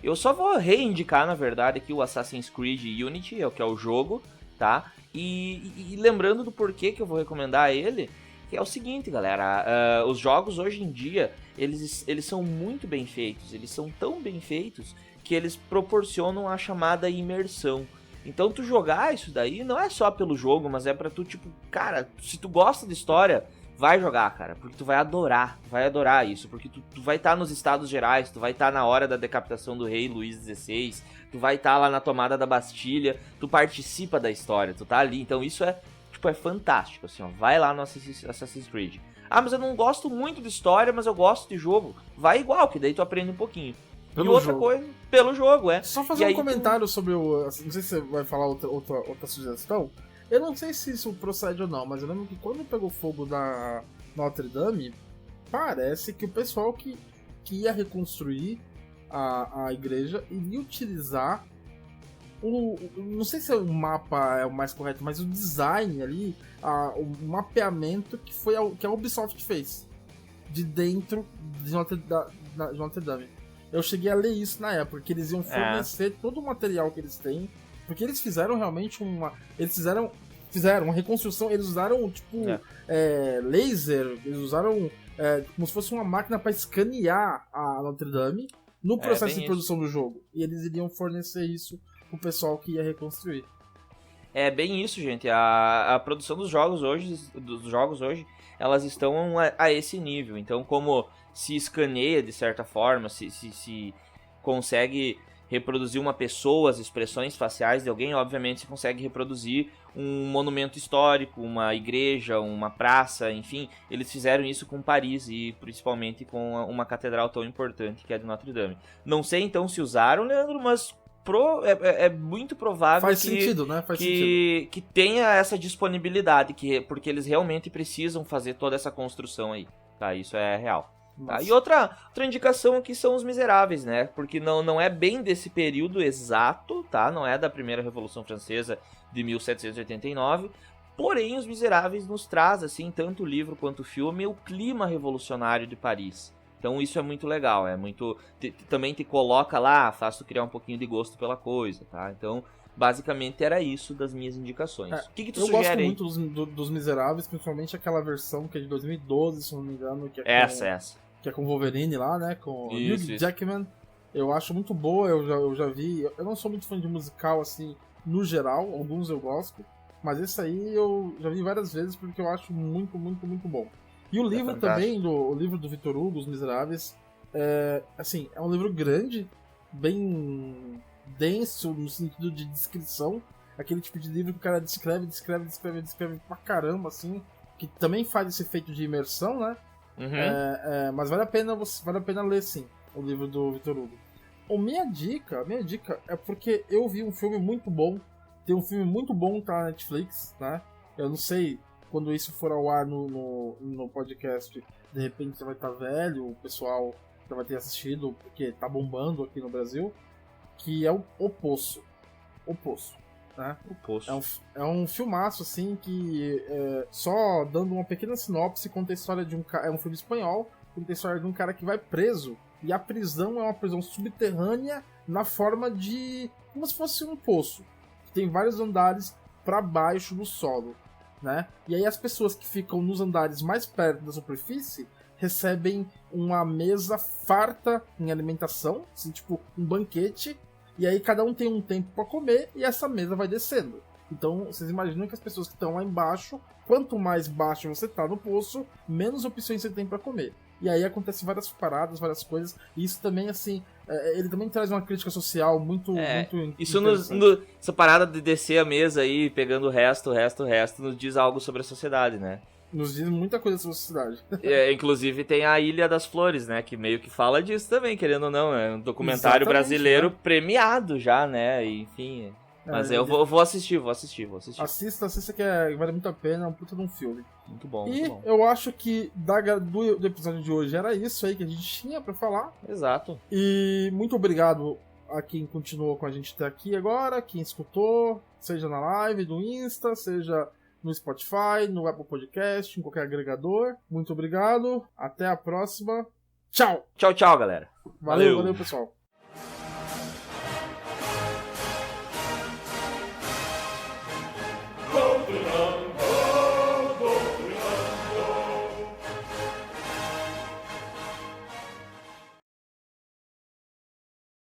Eu só vou reindicar, na verdade, aqui o Assassin's Creed Unity, que é o jogo, tá? E lembrando do porquê que eu vou recomendar ele, que é o seguinte, galera, os jogos hoje em dia, eles são muito bem feitos, eles são tão bem feitos que eles proporcionam a chamada imersão. Então tu jogar isso daí não é só pelo jogo, mas é pra tu, tipo, cara, se tu gosta de história, vai jogar, cara, porque tu vai adorar isso, porque tu vai estar nos Estados Gerais, tu vai estar na hora da decapitação do rei Luís XVI, tu vai estar lá na tomada da Bastilha, tu participa da história, tu tá ali, então isso é, tipo, é fantástico, assim, ó, vai lá no Assassin's Creed. Ah, mas eu não gosto muito de história, mas eu gosto de jogo, vai igual, que daí tu aprende um pouquinho. Pelo e outra jogo. coisa, pelo jogo, é. Só fazer um comentário sobre o... Não sei se você vai falar outra sugestão. Eu não sei se isso procede ou não, mas eu lembro que quando pegou fogo da Notre Dame, parece que o pessoal que ia reconstruir a igreja iria utilizar não sei se o mapa é o mais correto, mas o design ali, o mapeamento que a Ubisoft fez de dentro de Notre Dame. Eu cheguei a ler isso na época, que eles iam fornecer todo o material que eles têm, porque eles fizeram realmente fizeram uma reconstrução, eles usaram, tipo, laser, eles usaram como se fosse uma máquina para escanear a Notre Dame no processo de produção do jogo. E eles iriam fornecer isso pro pessoal que ia reconstruir. É bem isso, gente. A produção dos jogos hoje, elas estão a esse nível. Então, como se escaneia de certa forma, se consegue reproduzir uma pessoa, as expressões faciais de alguém, obviamente se consegue reproduzir um monumento histórico, uma igreja, uma praça, enfim. Eles fizeram isso com Paris e principalmente com uma catedral tão importante que é a de Notre Dame. Não sei então se usaram, Leandro, mas é muito provável Faz sentido, né? Que tenha essa disponibilidade, porque eles realmente precisam fazer toda essa construção aí, tá? Isso é real. Tá? E outra indicação aqui são Os Miseráveis, né? Porque não é bem desse período exato, tá? Não é da primeira Revolução Francesa de 1789, porém Os Miseráveis nos traz, assim, tanto o livro quanto o filme, o clima revolucionário de Paris. Então isso é muito legal, também te coloca lá, faz tu criar um pouquinho de gosto pela coisa, tá? Então, basicamente era isso das minhas indicações. O que tu sugere aí? Eu gosto muito dos Miseráveis, principalmente aquela versão que é de 2012, se não me engano, que é essa. Que é com o Wolverine lá, né? Com o Hugh Jackman. Eu acho muito boa, eu já vi. Eu não sou muito fã de musical, assim, no geral, alguns eu gosto, mas esse aí eu já vi várias vezes porque eu acho muito, muito, muito bom. E o livro também, o livro do Victor Hugo, Os Miseráveis, é um livro grande, bem denso no sentido de descrição, aquele tipo de livro que o cara descreve pra caramba, assim, que também faz esse efeito de imersão, né? Uhum. Mas vale a pena ler, sim, o livro do Victor Hugo. A minha dica é porque eu vi um filme muito bom, tem um filme muito bom que tá na Netflix, né? Eu não sei... Quando isso for ao ar no podcast, de repente você vai estar velho, o pessoal já vai ter assistido, porque tá bombando aqui no Brasil, que é o Poço. O Poço, né? O Poço. É um filmaço, assim, que só dando uma pequena sinopse, conta a história de é um filme espanhol, conta a história de um cara que vai preso, e a prisão é uma prisão subterrânea na forma de... como se fosse um poço. Tem vários andares para baixo do solo. Né? E aí as pessoas que ficam nos andares mais perto da superfície recebem uma mesa farta em alimentação, assim, tipo um banquete, e aí cada um tem um tempo para comer e essa mesa vai descendo. Então vocês imaginam que as pessoas que estão lá embaixo, quanto mais baixo você tá no poço, menos opções você tem para comer. E aí acontecem várias paradas, várias coisas, e isso também, assim, ele também traz uma crítica social muito isso essa parada de descer a mesa aí, pegando o resto, nos diz algo sobre a sociedade, né? Nos diz muita coisa sobre a sociedade. Inclusive tem a Ilha das Flores, né? Que meio que fala disso também, querendo ou não. É um documentário brasileiro, né? Premiado já, né? Enfim... Mas eu vou assistir. Assista que vale muito a pena, é um puta de um filme. Muito bom, e muito bom. Eu acho que do episódio de hoje era isso aí que a gente tinha pra falar. Exato. E muito obrigado a quem continuou com a gente até aqui agora, quem escutou, seja na live do Insta, seja no Spotify, no Apple Podcast, em qualquer agregador. Muito obrigado, até a próxima. Tchau! Tchau, galera. Valeu, pessoal.